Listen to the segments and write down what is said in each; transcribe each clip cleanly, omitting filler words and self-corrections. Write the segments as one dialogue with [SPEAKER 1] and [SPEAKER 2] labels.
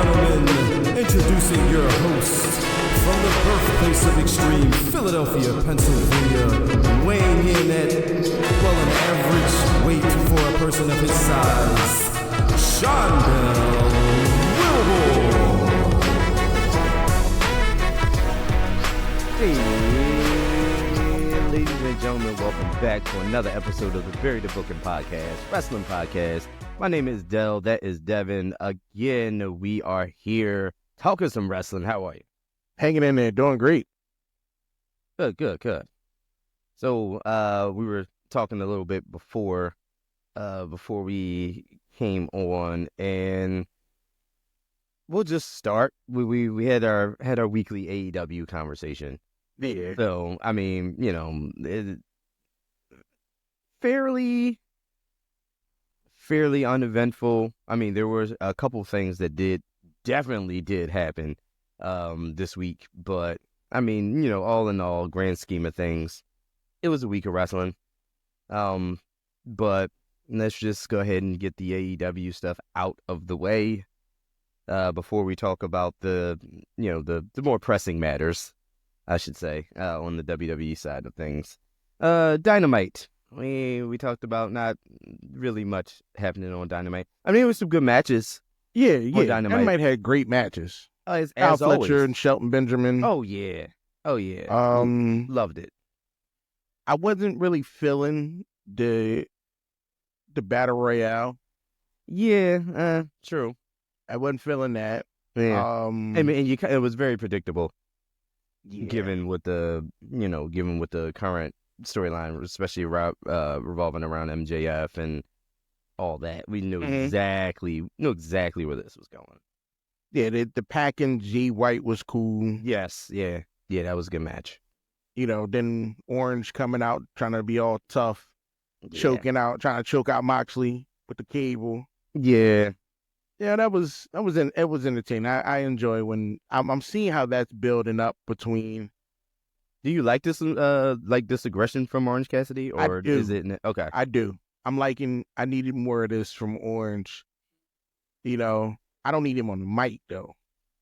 [SPEAKER 1] gentlemen, introducing your host from the birthplace of extreme, Philadelphia, Pennsylvania, weighing in at, well, an average weight for a person of his size, Shondell Wilbur.
[SPEAKER 2] Hey, ladies and gentlemen, welcome back to another episode of the Bury the Booking Podcast, Wrestling Podcast. My name is Dell, that is Devin. Again, we are here talking some wrestling. How are you?
[SPEAKER 3] Hanging in there, doing great.
[SPEAKER 2] Good. So, we were talking a little bit before we came on, and we'll just start. We had our weekly AEW conversation.
[SPEAKER 3] Yeah.
[SPEAKER 2] So, I mean, you know, fairly uneventful. I mean, there was a couple things that definitely did happen this week, but I mean, you know, all in all, grand scheme of things, it was a week of wrestling. But let's just go ahead and get the AEW stuff out of the way before we talk about the more pressing matters, I should say, on the WWE side of things. Dynamite. We talked about not really much happening on Dynamite. I mean, it was some good matches.
[SPEAKER 3] Yeah.
[SPEAKER 2] Dynamite
[SPEAKER 3] Had great matches.
[SPEAKER 2] As
[SPEAKER 3] Al
[SPEAKER 2] always.
[SPEAKER 3] Fletcher and Shelton Benjamin.
[SPEAKER 2] Oh yeah. Loved it.
[SPEAKER 3] I wasn't really feeling the battle royale.
[SPEAKER 2] Yeah, true.
[SPEAKER 3] I wasn't feeling that.
[SPEAKER 2] Yeah. I mean, it was very predictable.
[SPEAKER 3] Yeah.
[SPEAKER 2] Given what the current storyline, especially revolving around MJF and all that, we knew exactly where this was going.
[SPEAKER 3] Yeah, the Pac and G White was cool.
[SPEAKER 2] Yes, yeah, that was a good match.
[SPEAKER 3] You know, then Orange coming out trying to be all tough, trying to choke out Moxley with the cable.
[SPEAKER 2] Yeah,
[SPEAKER 3] it was entertaining. I enjoy when I'm seeing how that's building up between.
[SPEAKER 2] Do you like this aggression from Orange Cassidy, or
[SPEAKER 3] I do.
[SPEAKER 2] Is it okay?
[SPEAKER 3] I do. I needed more of this from Orange. You know, I don't need him on the mic though.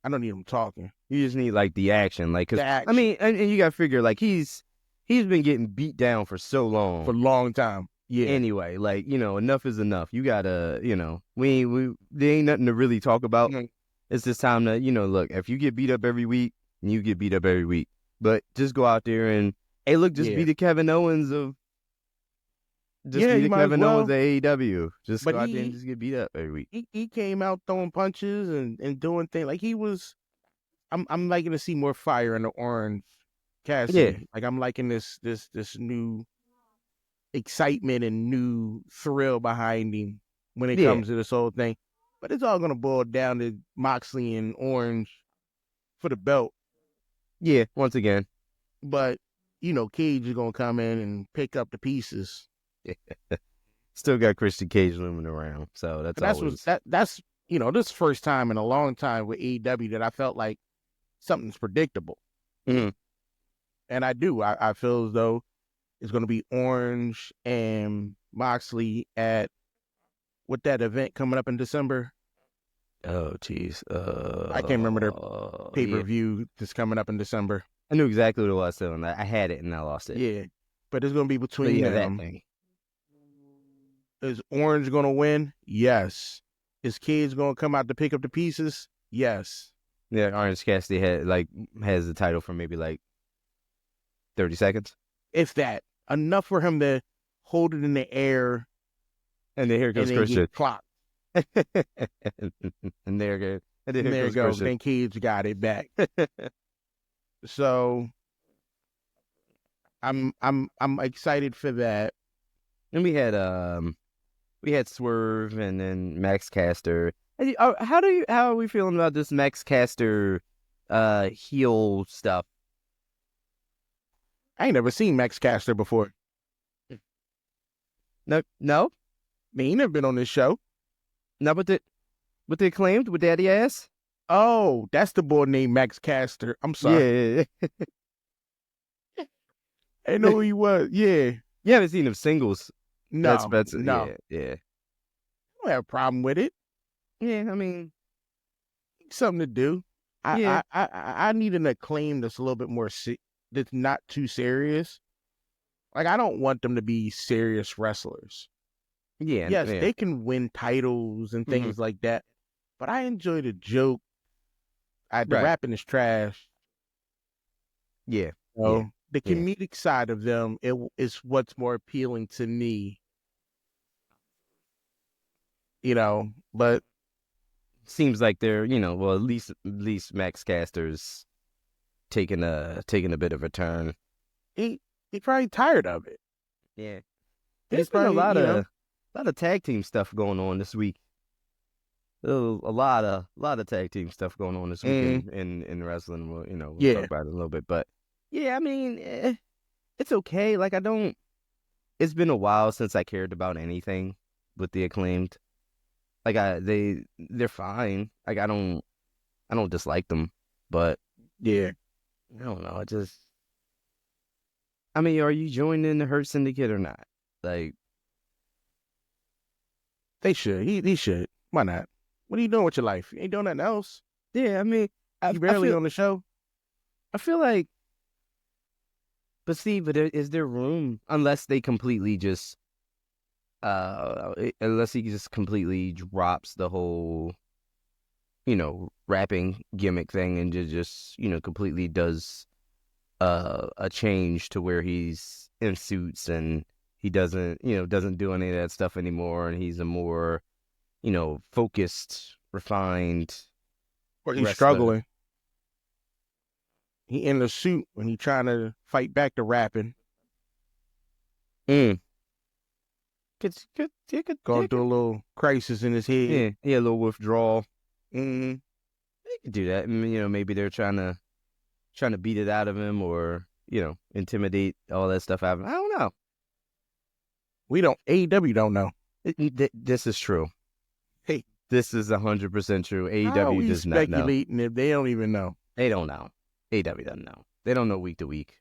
[SPEAKER 3] I don't need him talking.
[SPEAKER 2] You just need like the action, like I mean, and you gotta figure like he's been getting beat down for so long,
[SPEAKER 3] for a long time. Yeah.
[SPEAKER 2] Anyway, like, you know, enough is enough. You gotta, you know, there ain't nothing to really talk about. Mm-hmm. It's just time to, you know, look, if you get beat up every week, you get beat up every week. But just go out there and, hey, look, be the Kevin Owens of. Be the Kevin Owens of AEW. Just go out there and just get beat up every week.
[SPEAKER 3] He came out throwing punches and doing things like he was. I'm liking to see more fire in the Orange Cassidy.
[SPEAKER 2] Yeah.
[SPEAKER 3] Like I'm liking this new excitement and new thrill behind him when it comes to this whole thing. But it's all gonna boil down to Moxley and Orange for the belt.
[SPEAKER 2] Yeah, once again.
[SPEAKER 3] But you know, Cage is gonna come in and pick up the pieces.
[SPEAKER 2] Still got Christian Cage looming around, so that's
[SPEAKER 3] you know, this is the first time in a long time with AEW that I felt like something's predictable.
[SPEAKER 2] Mm-hmm.
[SPEAKER 3] And I do. I feel as though it's going to be Orange and Moxley at that event coming up in December.
[SPEAKER 2] Oh, jeez.
[SPEAKER 3] I can't remember their pay-per-view that's coming up in December.
[SPEAKER 2] I knew exactly what it was, so I had it and I lost it.
[SPEAKER 3] Yeah, but it's going to be between them.
[SPEAKER 2] That thing.
[SPEAKER 3] Is Orange going to win? Yes. Is Cage going to come out to pick up the pieces? Yes.
[SPEAKER 2] Yeah, Orange Cassidy has the title for maybe 30 seconds.
[SPEAKER 3] If that. Enough for him to hold it in the air.
[SPEAKER 2] And then here goes Christian.
[SPEAKER 3] Clock.
[SPEAKER 2] and there goes. And
[SPEAKER 3] there it goes. Then Cage got it back. So I'm excited for that.
[SPEAKER 2] And we had Swerve and then Max Caster. How are we feeling about this Max Caster heel stuff?
[SPEAKER 3] I ain't never seen Max Caster before.
[SPEAKER 2] No?
[SPEAKER 3] He ain't never been on this show.
[SPEAKER 2] No, but the Acclaimed with Daddy Ass?
[SPEAKER 3] Oh, that's the boy named Max Caster. I'm sorry.
[SPEAKER 2] Yeah.
[SPEAKER 3] I know who he was. Yeah.
[SPEAKER 2] You haven't seen him singles.
[SPEAKER 3] No.
[SPEAKER 2] No. Yeah.
[SPEAKER 3] I don't have a problem with it.
[SPEAKER 2] Yeah, I mean,
[SPEAKER 3] something to do.
[SPEAKER 2] Yeah.
[SPEAKER 3] I need an Acclaim that's a little bit more that's not too serious. Like, I don't want them to be serious wrestlers.
[SPEAKER 2] Yeah.
[SPEAKER 3] Yes,
[SPEAKER 2] Yeah.
[SPEAKER 3] they can win titles and
[SPEAKER 2] Mm-hmm.
[SPEAKER 3] things like that, but I enjoy the joke. The
[SPEAKER 2] Right.
[SPEAKER 3] rapping is trash.
[SPEAKER 2] Yeah. Yeah.
[SPEAKER 3] So the
[SPEAKER 2] Yeah.
[SPEAKER 3] comedic side of them is what's more appealing to me. But
[SPEAKER 2] Seems like they're, well, at least Max Caster's taking a bit of a turn.
[SPEAKER 3] he probably tired of it.
[SPEAKER 2] Yeah.
[SPEAKER 3] He's
[SPEAKER 2] There's been a
[SPEAKER 3] probably,
[SPEAKER 2] lot of tag team stuff going on this week. A lot of tag team stuff going on this week in wrestling. We'll
[SPEAKER 3] yeah.
[SPEAKER 2] talk about it in a little bit, but yeah, I mean, it's okay. Like, it's been a while since I cared about anything with the Acclaimed. Like, they're fine. Like, I don't dislike them, but
[SPEAKER 3] Yeah.
[SPEAKER 2] I don't know. I mean, are you joining the Hurt Syndicate or not? Like,
[SPEAKER 3] They should. He should. Why not? What are you doing with your life? You ain't doing nothing else.
[SPEAKER 2] yeah, I mean,
[SPEAKER 3] You barely on the show.
[SPEAKER 2] I feel like, but see, is there room unless they completely just, unless he just completely drops the whole, rapping gimmick thing and just completely does a change to where he's in suits and he doesn't do any of that stuff anymore, and he's a more, focused, refined
[SPEAKER 3] Or he's
[SPEAKER 2] wrestler.
[SPEAKER 3] struggling. He in the suit when he trying to fight back to rapping.
[SPEAKER 2] Could
[SPEAKER 3] Going through a little crisis in his head.
[SPEAKER 2] yeah, a little withdrawal.
[SPEAKER 3] Mm-hmm.
[SPEAKER 2] They could do that. Maybe they're trying to beat it out of him, or intimidate all that stuff out of him. I don't know.
[SPEAKER 3] AEW don't know.
[SPEAKER 2] This is true.
[SPEAKER 3] Hey,
[SPEAKER 2] this is 100% true.
[SPEAKER 3] How
[SPEAKER 2] AEW does not know.
[SPEAKER 3] Speculating if they don't even know.
[SPEAKER 2] They don't know. AEW doesn't know. They don't know week to week.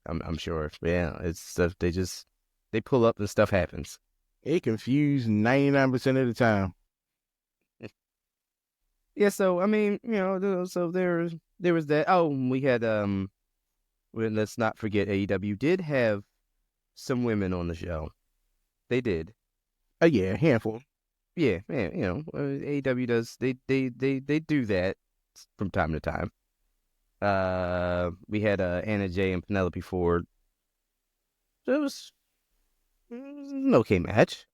[SPEAKER 2] I'm sure. Yeah, it's stuff. They pull up and stuff happens.
[SPEAKER 3] They confused 99% of the time.
[SPEAKER 2] Yeah. So I mean, so there was that. Oh, we had let's not forget, AEW did have some women on the show. They did.
[SPEAKER 3] Yeah, a handful.
[SPEAKER 2] Yeah, AEW does. They do that from time to time. We had Anna Jay and Penelope Ford. So it was an okay match.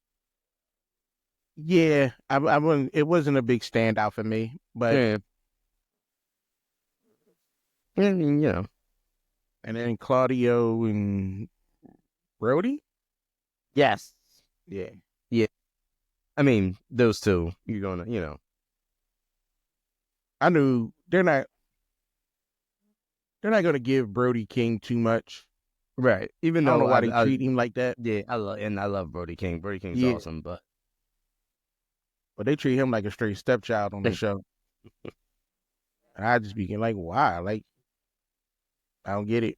[SPEAKER 3] Yeah, I wouldn't. It wasn't a big standout for me, but
[SPEAKER 2] Yeah. And
[SPEAKER 3] and then Claudio and Brody.
[SPEAKER 2] yes,
[SPEAKER 3] Yeah.
[SPEAKER 2] I mean, those two, you're gonna,
[SPEAKER 3] I knew they're not gonna give Brody King too much.
[SPEAKER 2] right? Even
[SPEAKER 3] I don't
[SPEAKER 2] though
[SPEAKER 3] know why they treat him like that.
[SPEAKER 2] Yeah, I love Brody King. Brody King's awesome, but
[SPEAKER 3] they treat him like a straight stepchild on the show. And I just be like, why? Like, I don't get it.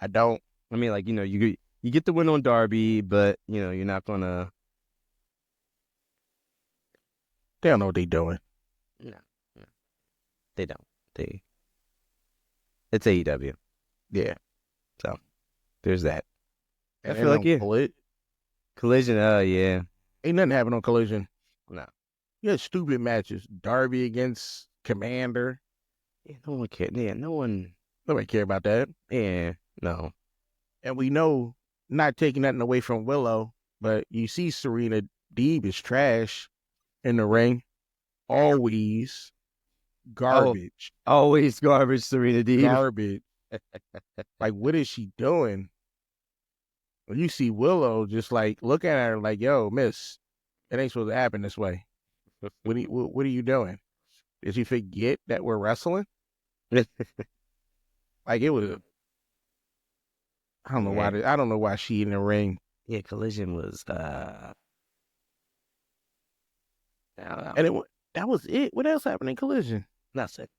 [SPEAKER 3] I don't.
[SPEAKER 2] I mean, like, you get the win on Darby, but you're not gonna.
[SPEAKER 3] They don't know what they're doing.
[SPEAKER 2] No, they don't. It's AEW.
[SPEAKER 3] Yeah.
[SPEAKER 2] So there's that.
[SPEAKER 3] And
[SPEAKER 2] I feel like Collision. Oh yeah.
[SPEAKER 3] Ain't nothing happening on Collision.
[SPEAKER 2] No.
[SPEAKER 3] You had stupid matches. Darby against Commander.
[SPEAKER 2] Yeah, no one cared. Yeah,
[SPEAKER 3] Nobody care about that.
[SPEAKER 2] Yeah, no.
[SPEAKER 3] And we know, not taking nothing away from Willow, but you see Serena Deeb is trash in the ring. Always garbage.
[SPEAKER 2] Always garbage, Serena Deeb.
[SPEAKER 3] Garbage. Like, what is she doing? Well, you see Willow just like looking at her like, yo, miss, it ain't supposed to happen this way. What are you doing? Did you forget that we're wrestling? Like, it was. I don't know why. I don't know why she in the ring.
[SPEAKER 2] Yeah, Collision was.
[SPEAKER 3] And that was it. What else happened in Collision?
[SPEAKER 2] That's it.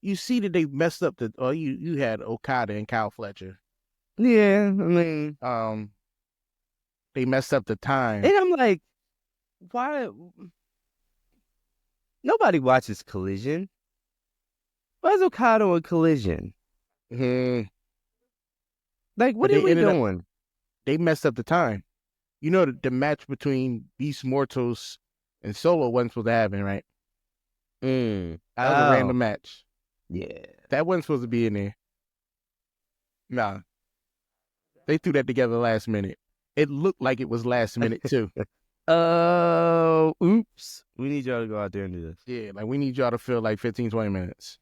[SPEAKER 3] You see that they messed up the. Oh, you had Okada and Kyle Fletcher.
[SPEAKER 2] Yeah, I mean,
[SPEAKER 3] they messed up the time.
[SPEAKER 2] And I'm like, why? Nobody watches Collision. Why is Okada on Collision?
[SPEAKER 3] Hmm.
[SPEAKER 2] Like, what
[SPEAKER 3] But
[SPEAKER 2] are
[SPEAKER 3] they
[SPEAKER 2] we
[SPEAKER 3] ended up,
[SPEAKER 2] doing?
[SPEAKER 3] they messed up the time. You know, the match between Beast Mortals and Solo wasn't supposed to happen, right? That was a
[SPEAKER 2] Oh,
[SPEAKER 3] random match.
[SPEAKER 2] yeah.
[SPEAKER 3] That wasn't supposed to be in there. Nah, they threw that together last minute. It looked like it was last minute too.
[SPEAKER 2] Oh, oops. We need y'all to go out there and do this.
[SPEAKER 3] Yeah, like we need y'all to fill like 15, 20 minutes.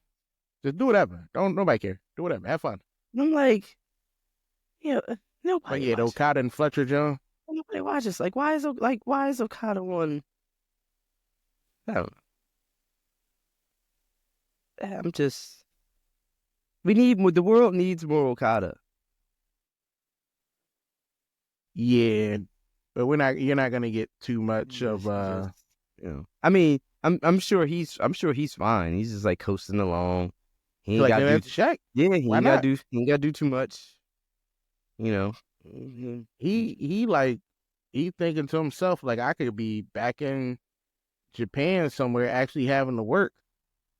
[SPEAKER 3] Just do whatever. Don't nobody care. Do whatever. Have fun.
[SPEAKER 2] And I'm like,
[SPEAKER 3] But
[SPEAKER 2] nobody
[SPEAKER 3] yeah, the
[SPEAKER 2] watches.
[SPEAKER 3] Okada and Fletcher John.
[SPEAKER 2] Nobody watches. Like, why is Okada on? I don't know. I'm just. The world needs more Okada.
[SPEAKER 3] Yeah, but you're not gonna get too much of
[SPEAKER 2] I mean, I'm sure he's fine. He's just like coasting along. He ain't
[SPEAKER 3] like
[SPEAKER 2] got to do.
[SPEAKER 3] that's Shaq.
[SPEAKER 2] Yeah, he
[SPEAKER 3] Why
[SPEAKER 2] ain't got
[SPEAKER 3] not?
[SPEAKER 2] to do. He ain't got to do too much. You know. Mhm.
[SPEAKER 3] He thinking to himself like I could be back in Japan somewhere actually having to work.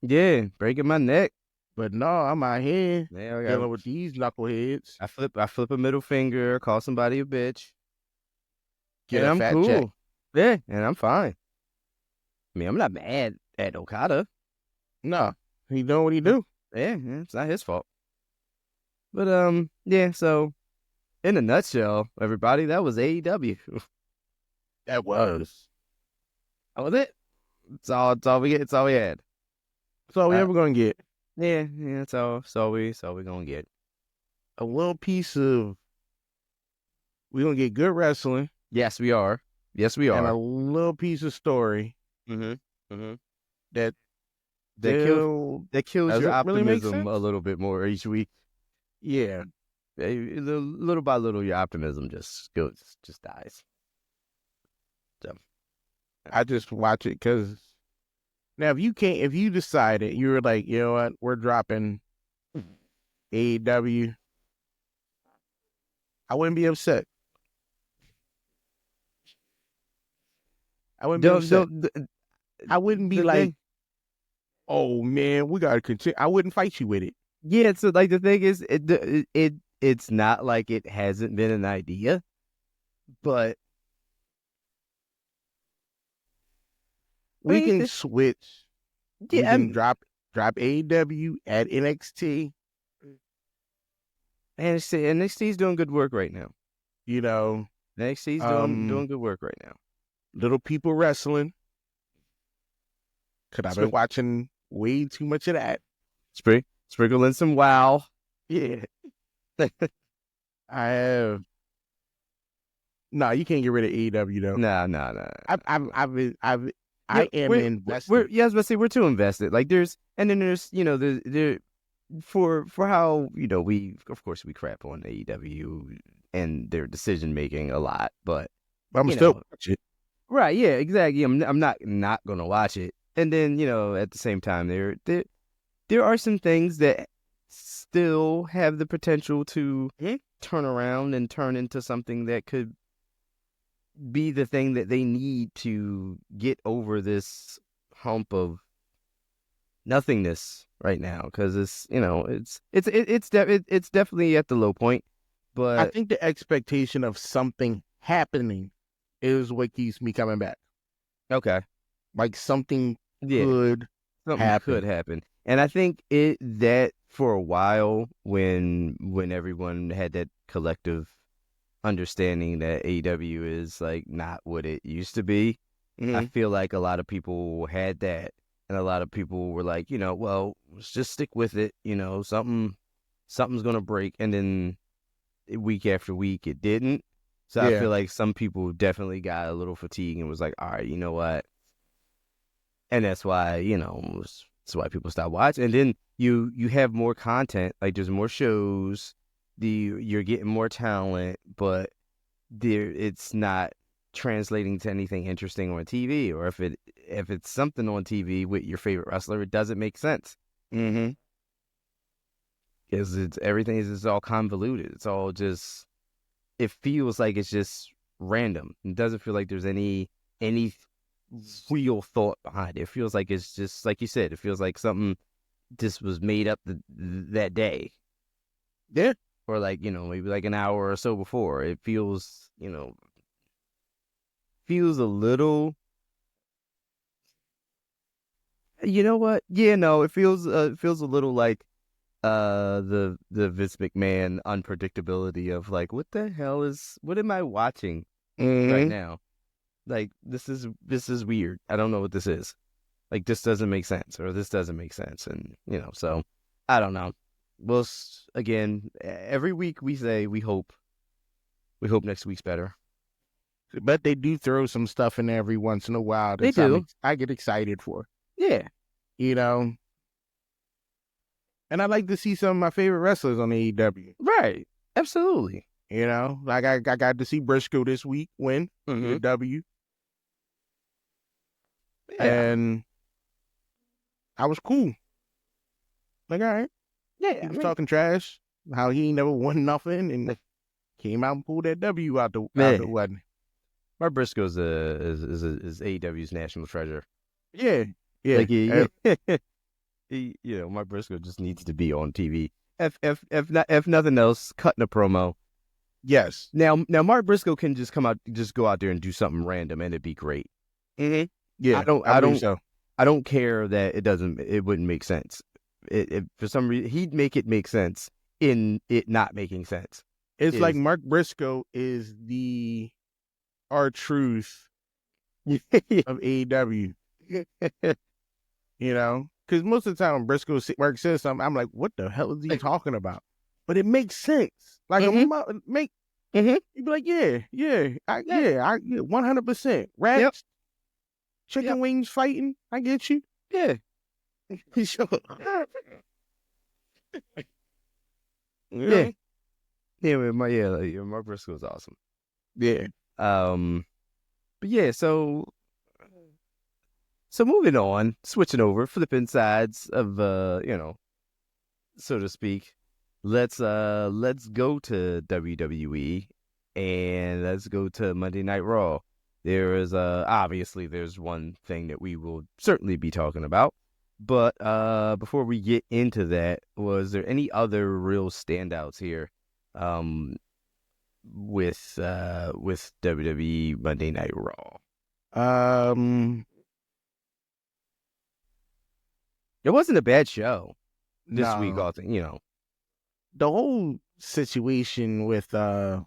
[SPEAKER 2] Yeah, breaking my neck.
[SPEAKER 3] But no, I'm out here
[SPEAKER 2] Yeah,
[SPEAKER 3] dealing with these knuckleheads.
[SPEAKER 2] I flip a middle finger, call somebody a bitch,
[SPEAKER 3] Get
[SPEAKER 2] and
[SPEAKER 3] a
[SPEAKER 2] I'm
[SPEAKER 3] fat check.
[SPEAKER 2] cool. Yeah, and I'm fine. I mean, I'm not mad at Okada.
[SPEAKER 3] No, he doing what he do.
[SPEAKER 2] Yeah, it's not his fault. But yeah. So, in a nutshell, everybody, that was AEW.
[SPEAKER 3] That was.
[SPEAKER 2] That was it. It's all we get. It's all we had.
[SPEAKER 3] That's all we
[SPEAKER 2] Uh,
[SPEAKER 3] ever gonna get.
[SPEAKER 2] Yeah. It's all we gonna get.
[SPEAKER 3] A little piece of. We gonna get good wrestling.
[SPEAKER 2] Yes, we are. Yes, we
[SPEAKER 3] And a
[SPEAKER 2] are.
[SPEAKER 3] little piece of story
[SPEAKER 2] Mm-hmm.
[SPEAKER 3] that
[SPEAKER 2] That kills your
[SPEAKER 3] doesn't really make
[SPEAKER 2] optimism
[SPEAKER 3] sense.
[SPEAKER 2] a little bit more each week.
[SPEAKER 3] Yeah,
[SPEAKER 2] Little by little, your optimism just dies. So,
[SPEAKER 3] I just watch it because now if you decided you were like, you know what, we're dropping AEW, I wouldn't be upset. I wouldn't be upset. I wouldn't be
[SPEAKER 2] the
[SPEAKER 3] like,
[SPEAKER 2] thing,
[SPEAKER 3] oh man, we gotta continue. I wouldn't fight you with it.
[SPEAKER 2] yeah. So like the thing is, it's not like it hasn't been an idea, but
[SPEAKER 3] We can switch. We
[SPEAKER 2] yeah,
[SPEAKER 3] can drop AEW at NXT.
[SPEAKER 2] NXT's doing good work right now.
[SPEAKER 3] You know,
[SPEAKER 2] NXT's doing good work right now.
[SPEAKER 3] little people wrestling. Cause I've been watching way too much of that.
[SPEAKER 2] Sprinkle in some WoW.
[SPEAKER 3] Yeah, I have. No, you can't get rid of AEW though.
[SPEAKER 2] No.
[SPEAKER 3] I am invested.
[SPEAKER 2] I was about to say we're too invested. Like there's for how we of course we crap on AEW and their decision making a lot, but
[SPEAKER 3] I'm still watch it.
[SPEAKER 2] Right, yeah, exactly. I'm not gonna watch it. And then at the same time there are some things that still have the potential to turn around and turn into something that could be the thing that they need to get over this hump of nothingness right now, because it's definitely at the low point. But
[SPEAKER 3] I think the expectation of something happening is what keeps me coming back.
[SPEAKER 2] Okay,
[SPEAKER 3] like something
[SPEAKER 2] could happen, and I think that for a while when everyone had that collective understanding that AEW is like not what it used to be. I feel like a lot of people had that, and a lot of people were like, well, let's just stick with it. Something's gonna break, and then week after week it didn't. So I feel like some people definitely got a little fatigued and was like, all right, you know what? And that's why that's why people stop watching. And then you have more content, like there's more shows. You're getting more talent, but it's not translating to anything interesting on TV. Or if it's something on TV with your favorite wrestler, it doesn't make sense.
[SPEAKER 3] Mm-hmm.
[SPEAKER 2] Because everything is all convoluted. It's all just. It feels like it's just random. It doesn't feel like there's any real thought behind it. It feels like it's just like you said. It feels like something this was made up that day.
[SPEAKER 3] Yeah.
[SPEAKER 2] Or like, maybe like an hour or so before. It feels, feels a little, you know what? Yeah, no, it feels a little like the Vince McMahon unpredictability of like, what am I watching right
[SPEAKER 3] Mm-hmm.
[SPEAKER 2] now? Like this is weird. I don't know what this is. Like this doesn't make sense, or this doesn't make sense, and so I don't know. Well, again, every week we say we hope next week's better.
[SPEAKER 3] But they do throw some stuff in there every once in a while
[SPEAKER 2] They
[SPEAKER 3] that
[SPEAKER 2] do,
[SPEAKER 3] I get excited for.
[SPEAKER 2] yeah,
[SPEAKER 3] You know, and I like to see some of my favorite wrestlers on AEW.
[SPEAKER 2] right, absolutely.
[SPEAKER 3] You know, like I got to see Briscoe this week win
[SPEAKER 2] Mm-hmm.
[SPEAKER 3] the W,
[SPEAKER 2] Yeah,
[SPEAKER 3] and I was cool. Like, all right,
[SPEAKER 2] yeah.
[SPEAKER 3] he was talking trash, how he ain't never won nothing, and came out and pulled that W out the
[SPEAKER 2] Man,
[SPEAKER 3] wedding.
[SPEAKER 2] Mark Briscoe's is AEW's national treasure.
[SPEAKER 3] Yeah, yeah.
[SPEAKER 2] Like Mark Briscoe just needs to be on TV. If nothing else, cutting a promo.
[SPEAKER 3] Yes.
[SPEAKER 2] Now Mark Briscoe can just go out there and do something random, and it'd be great.
[SPEAKER 3] Mm-hmm. Yeah, I believe so.
[SPEAKER 2] I don't care that it wouldn't make sense. It for some reason he'd make it make sense in it not making sense.
[SPEAKER 3] It's like Mark Briscoe is the R-Truth of AEW. You know, because most of the time when Mark says something, I'm like, what the hell is he talking about? But it makes sense. Like you be like, yeah, 100%. Rats, chicken wings fighting. I get you.
[SPEAKER 2] Yeah.
[SPEAKER 3] Sure.
[SPEAKER 2] Yeah. Mark Briscoe is awesome.
[SPEAKER 3] Yeah.
[SPEAKER 2] But yeah, so moving on, switching over, flipping sides of so to speak. Let's go to WWE and let's go to Monday Night Raw. There is obviously there's one thing that we will certainly be talking about. But before we get into that, was there any other real standouts here with WWE Monday Night Raw? It wasn't a bad show this week,
[SPEAKER 3] the whole situation with I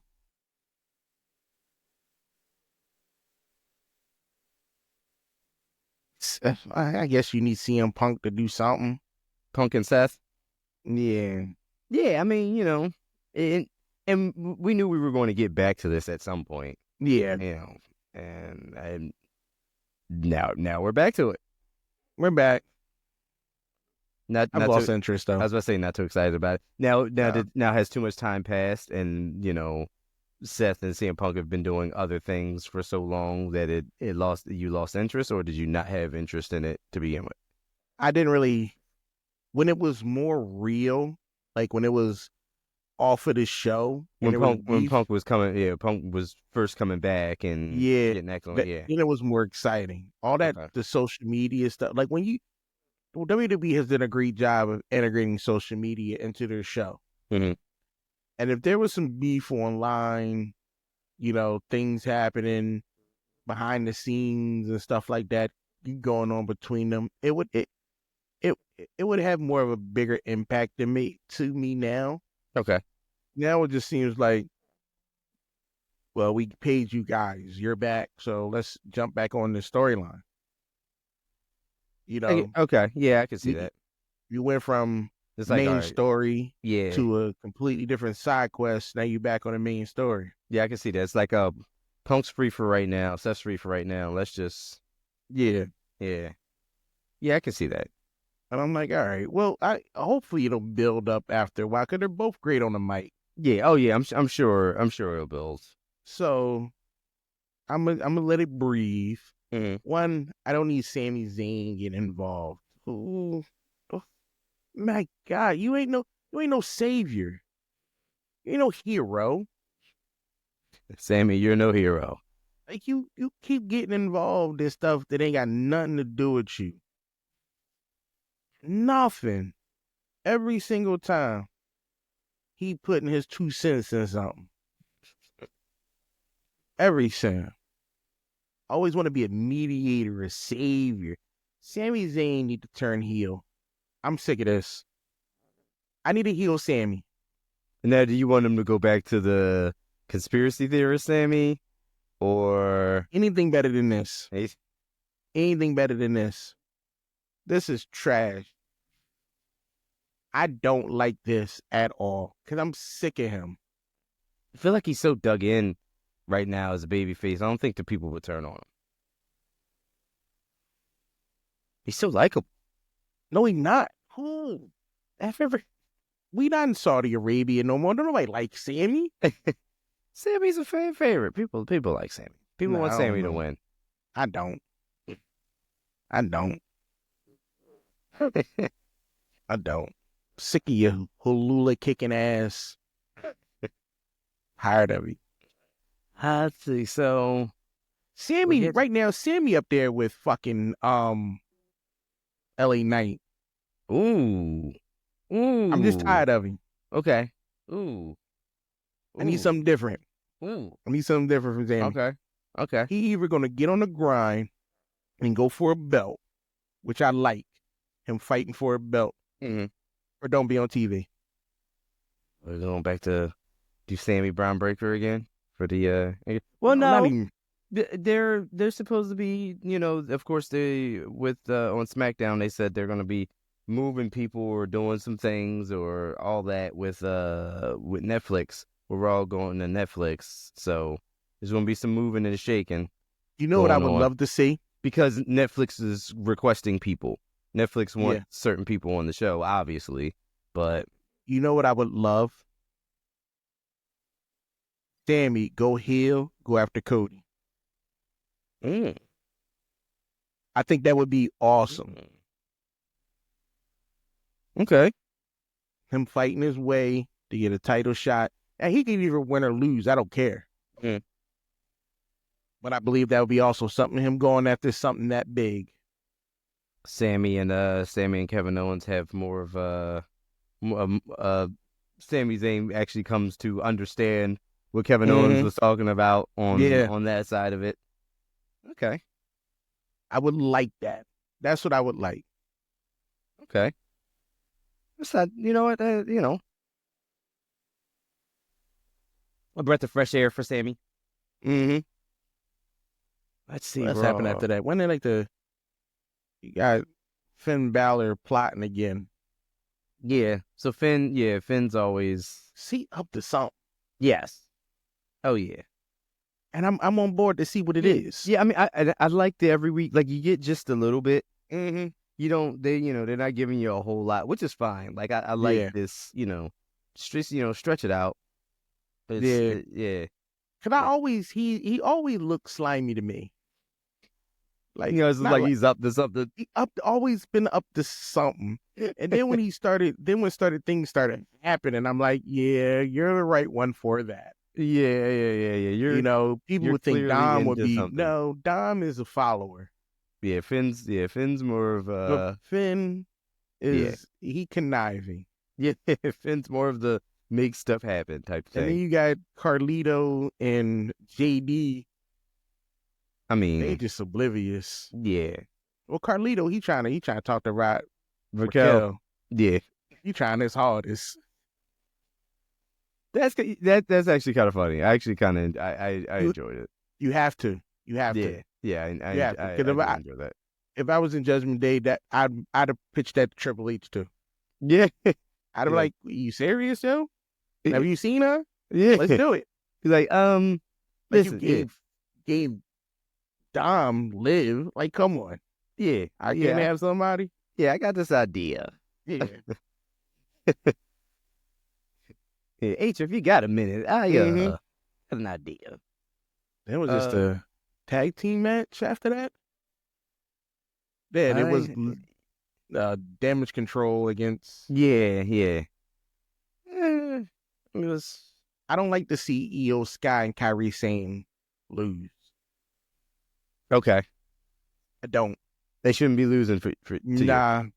[SPEAKER 3] guess you need CM Punk to do something.
[SPEAKER 2] Punk and Seth?
[SPEAKER 3] Yeah.
[SPEAKER 2] Yeah, I mean, and we knew we were going to get back to this at some point.
[SPEAKER 3] Yeah.
[SPEAKER 2] And now we're back to it.
[SPEAKER 3] We're back.
[SPEAKER 2] I've
[SPEAKER 3] lost interest though.
[SPEAKER 2] I was about to say not too excited about it. Now has too much time passed, and Seth and CM Punk have been doing other things for so long that you lost interest, or did you not have interest in it to begin with?
[SPEAKER 3] I didn't really, when it was more real, like when it was off of the show.
[SPEAKER 2] When Punk was coming, Punk was first coming back and getting excellent.
[SPEAKER 3] Then it was more exciting. All that, the social media stuff, like WWE has done a great job of integrating social media into their show.
[SPEAKER 2] Mm-hmm.
[SPEAKER 3] And if there was some beef online, things happening behind the scenes and stuff like that going on between them, it would have more of a bigger impact to me now.
[SPEAKER 2] Okay.
[SPEAKER 3] Now it just seems like, well, we paid you guys, you're back, so let's jump back on the storyline.
[SPEAKER 2] Okay, yeah, I can see that.
[SPEAKER 3] You went from
[SPEAKER 2] it's
[SPEAKER 3] main story
[SPEAKER 2] to
[SPEAKER 3] a completely different side quest. Now you're back on the main story.
[SPEAKER 2] Yeah, I can see that. It's like Punk's free for right now, Seth's free for right now. Let's just yeah, I can see that.
[SPEAKER 3] And I'm like, all right, well, hopefully it'll build up after a while because they're both great on the mic.
[SPEAKER 2] Yeah, oh yeah, I'm sure it'll build.
[SPEAKER 3] So I'm gonna let it breathe.
[SPEAKER 2] Mm-hmm.
[SPEAKER 3] One, I don't need Sami Zayn getting involved. Ooh, oh, my God, you ain't no savior. You ain't no hero.
[SPEAKER 2] Sammy, you're no hero.
[SPEAKER 3] Like you keep getting involved in stuff that ain't got nothing to do with you. Nothing. Every single time he putting his 2 cents in something. Every time. I always want to be a mediator, a savior. Sami Zayn need to turn heel. I'm sick of this. I need to heal Sammy.
[SPEAKER 2] Now, do you want him to go back to the conspiracy theorist, Sammy, or
[SPEAKER 3] Anything better than this?
[SPEAKER 2] he's
[SPEAKER 3] Anything better than this? This is trash. I don't like this at all because I'm sick of him.
[SPEAKER 2] I feel like he's so dug in right now as a babyface. I don't think the people would turn on him. He's so likable.
[SPEAKER 3] No, he's not. Who? We not in Saudi Arabia no more. Don't nobody like Sammy.
[SPEAKER 2] Sammy's a fan favorite. People like Sammy. People want Sammy to win.
[SPEAKER 3] I don't. I don't. Sick of your Hulula kicking ass. Tired of it.
[SPEAKER 2] I see. So
[SPEAKER 3] Sammy, right now, Sammy up there with fucking LA Knight.
[SPEAKER 2] Ooh.
[SPEAKER 3] I'm just tired of him.
[SPEAKER 2] Okay. Ooh.
[SPEAKER 3] I need something different.
[SPEAKER 2] Ooh.
[SPEAKER 3] I need something different from Sammy.
[SPEAKER 2] Okay.
[SPEAKER 3] He either gonna get on the grind and go for a belt, which I like him fighting for a belt, or don't be on TV.
[SPEAKER 2] We're going back to do Sammy Brown Breaker again for the
[SPEAKER 3] Well,
[SPEAKER 2] no.
[SPEAKER 3] not even.
[SPEAKER 2] They're supposed to be, of course they with on SmackDown they said they're going to be moving people or doing some things or all that with Netflix. We're all going to Netflix, so there's going to be some moving and shaking.
[SPEAKER 3] You know what I would love to see?
[SPEAKER 2] Because Netflix is requesting people. Netflix wants certain people on the show, obviously, but
[SPEAKER 3] you know what I would love? Sammy, go heel, go after Cody. I think that would be awesome.
[SPEAKER 2] Okay.
[SPEAKER 3] Him fighting his way to get a title shot. And he can either win or lose. I don't care. But I believe that would be also something, him going after something that big.
[SPEAKER 2] Sammy and Kevin Owens have more of Sami Zayn actually comes to understand what Kevin Owens was talking about on that side of it. Okay.
[SPEAKER 3] I would like that. That's what I would like.
[SPEAKER 2] Okay. That's not, you know what, a breath of fresh air for Sammy. Let's see
[SPEAKER 3] what's happened after that. When they you got Finn Balor plotting again.
[SPEAKER 2] Yeah. So Finn's always
[SPEAKER 3] up to something.
[SPEAKER 2] Yes. Oh yeah.
[SPEAKER 3] And I'm on board to see what it is.
[SPEAKER 2] Yeah, I mean, I like the every week. Like you get just a little bit. You don't. They're not giving you a whole lot, which is fine. Like I like this. Stretch it out. Yeah.
[SPEAKER 3] Cause he always looks slimy to me. Like
[SPEAKER 2] it's like he's up to something.
[SPEAKER 3] Always been up to something. And then when things started happening, I'm like, yeah, you're the right one for that.
[SPEAKER 2] Yeah.
[SPEAKER 3] People would think Dom would be something. No, Dom is a follower.
[SPEAKER 2] Yeah, Finn's more of
[SPEAKER 3] But Finn is he conniving.
[SPEAKER 2] Yeah, Finn's more of the make stuff happen type thing.
[SPEAKER 3] And then you got Carlito and JD.
[SPEAKER 2] I mean,
[SPEAKER 3] they just oblivious.
[SPEAKER 2] Yeah.
[SPEAKER 3] Well, Carlito, he trying to talk to
[SPEAKER 2] Raquel. Yeah.
[SPEAKER 3] He trying his hardest.
[SPEAKER 2] That's actually kind of funny. I actually kind of I enjoyed it.
[SPEAKER 3] You have to. I enjoy
[SPEAKER 2] that.
[SPEAKER 3] If I was in Judgment Day, that I'd have pitched that to Triple H too.
[SPEAKER 2] Yeah.
[SPEAKER 3] I'd have like, you serious, yo? Have you seen her?
[SPEAKER 2] Yeah.
[SPEAKER 3] Let's do it.
[SPEAKER 2] He's like, listen,
[SPEAKER 3] you gave Dom Liv. Like, come on.
[SPEAKER 2] Yeah.
[SPEAKER 3] I can't have somebody.
[SPEAKER 2] Yeah, I got this idea.
[SPEAKER 3] Yeah.
[SPEAKER 2] Yeah, H, if you got a minute, I got an idea.
[SPEAKER 3] There was just a tag team match after that. Yeah, it was Damage Control against.
[SPEAKER 2] Yeah. It was.
[SPEAKER 3] I don't like to see Io Sky and Kairi Sane lose.
[SPEAKER 2] Okay.
[SPEAKER 3] I don't.
[SPEAKER 2] They shouldn't be losing for
[SPEAKER 3] nah.
[SPEAKER 2] you.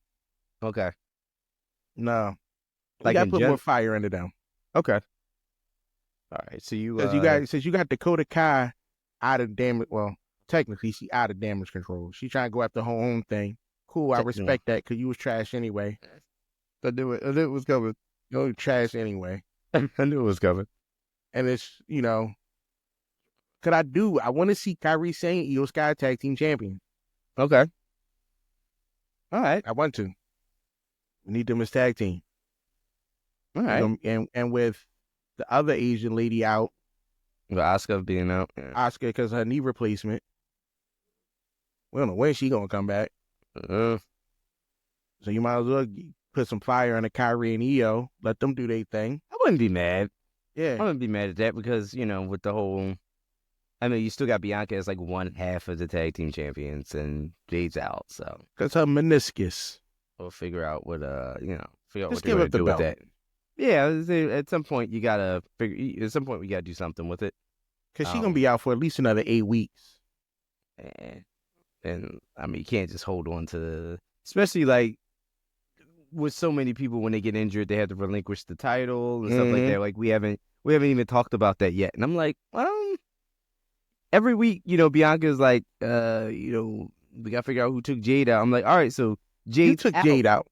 [SPEAKER 2] Okay.
[SPEAKER 3] No, you
[SPEAKER 2] Like
[SPEAKER 3] got to
[SPEAKER 2] in
[SPEAKER 3] put more
[SPEAKER 2] gen.
[SPEAKER 3] fire into them.
[SPEAKER 2] Okay. All right. So
[SPEAKER 3] Because you got Dakota Kai out of damage. Well, technically, she out of damage control. She trying to go after her own thing. Cool, I
[SPEAKER 2] no.
[SPEAKER 3] respect that because you was trash anyway.
[SPEAKER 2] I knew it. I knew it was coming.
[SPEAKER 3] You trash anyway.
[SPEAKER 2] I knew it was coming.
[SPEAKER 3] And it's, I want to see Kyrie Sane, Io Sky tag team champion.
[SPEAKER 2] Okay. All right.
[SPEAKER 3] I want to. We need them as tag team.
[SPEAKER 2] All right.
[SPEAKER 3] And with the other Asian lady out,
[SPEAKER 2] With Asuka being out. Yeah.
[SPEAKER 3] Oscar, because her knee replacement. We don't know when she gonna come back.
[SPEAKER 2] Uh,
[SPEAKER 3] So you might as well put some fire on the Kyrie and Io. Let them do their thing.
[SPEAKER 2] I wouldn't be mad. I
[SPEAKER 3] Yeah.
[SPEAKER 2] wouldn't be mad at that because, with the whole, I mean, you still got Bianca as like one half of the tag team champions and Jade's out. So
[SPEAKER 3] Because her meniscus.
[SPEAKER 2] we'll figure out what, figure out
[SPEAKER 3] Just
[SPEAKER 2] what they're
[SPEAKER 3] give
[SPEAKER 2] going
[SPEAKER 3] up
[SPEAKER 2] to
[SPEAKER 3] the
[SPEAKER 2] do with
[SPEAKER 3] belt.
[SPEAKER 2] that. Yeah. At some point, you got to figure, at some point, we got to do something with it.
[SPEAKER 3] Because she's going to be out for at least another 8 weeks.
[SPEAKER 2] And I mean, you can't just hold on to, especially like with so many people when they get injured, they have to relinquish the title and stuff like that. Like we haven't even talked about that yet. And I'm like, well, every week, Bianca's like, we got to figure out who took Jade out. I'm like, all right, so
[SPEAKER 3] You took Jade out.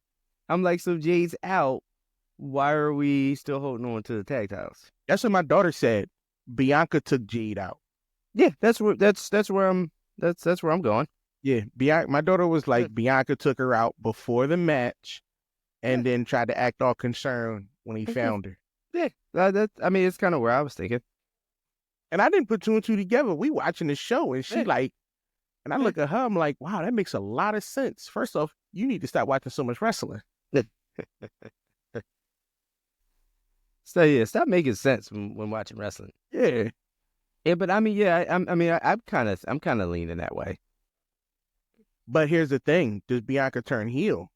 [SPEAKER 2] I'm like, so Jade's out. Why are we still holding on to the tag titles?
[SPEAKER 3] That's what my daughter said. Bianca took Jade out.
[SPEAKER 2] Yeah, that's where I'm going.
[SPEAKER 3] Yeah, my daughter was like, Bianca took her out before the match and then tried to act all concerned when he found her.
[SPEAKER 2] Yeah, I mean, it's kind of where I was thinking.
[SPEAKER 3] And I didn't put two and two together. We watching the show and she and I look at her, I'm like, wow, that makes a lot of sense. First off, you need to stop watching so much wrestling.
[SPEAKER 2] So yeah, stop making sense when watching wrestling.
[SPEAKER 3] Yeah.
[SPEAKER 2] Yeah, but I mean, yeah, I'm kind of leaning that way.
[SPEAKER 3] But here's the thing: does Bianca turn heel?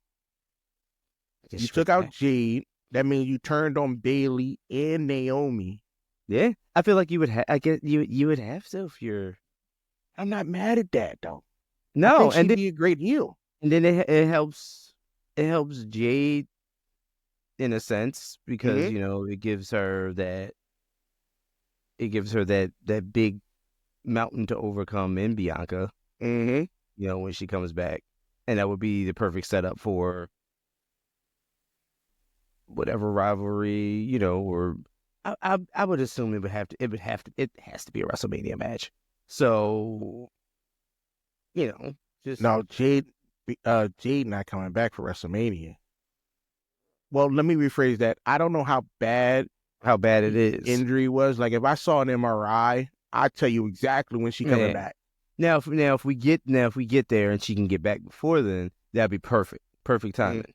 [SPEAKER 3] You took out Jade. That means you turned on Bailey and Naomi.
[SPEAKER 2] Yeah, I feel like you would. I guess you would have to if you're.
[SPEAKER 3] I'm not mad at that though.
[SPEAKER 2] No,
[SPEAKER 3] and she'd be a great heel.
[SPEAKER 2] And then it helps. It helps Jade in a sense because it gives her that. It gives her that big mountain to overcome in Bianca.
[SPEAKER 3] Mm-hmm.
[SPEAKER 2] When she comes back, and that would be the perfect setup for whatever rivalry, or I would assume it has to be a WrestleMania match. So, just
[SPEAKER 3] no, Jade not coming back for WrestleMania. Well, let me rephrase that. I don't know how bad
[SPEAKER 2] it is.
[SPEAKER 3] Injury was. Like if I saw an MRI, I'd tell you exactly when she's coming back.
[SPEAKER 2] Now, if we get there and she can get back before then, that'd be perfect timing. Mm-hmm.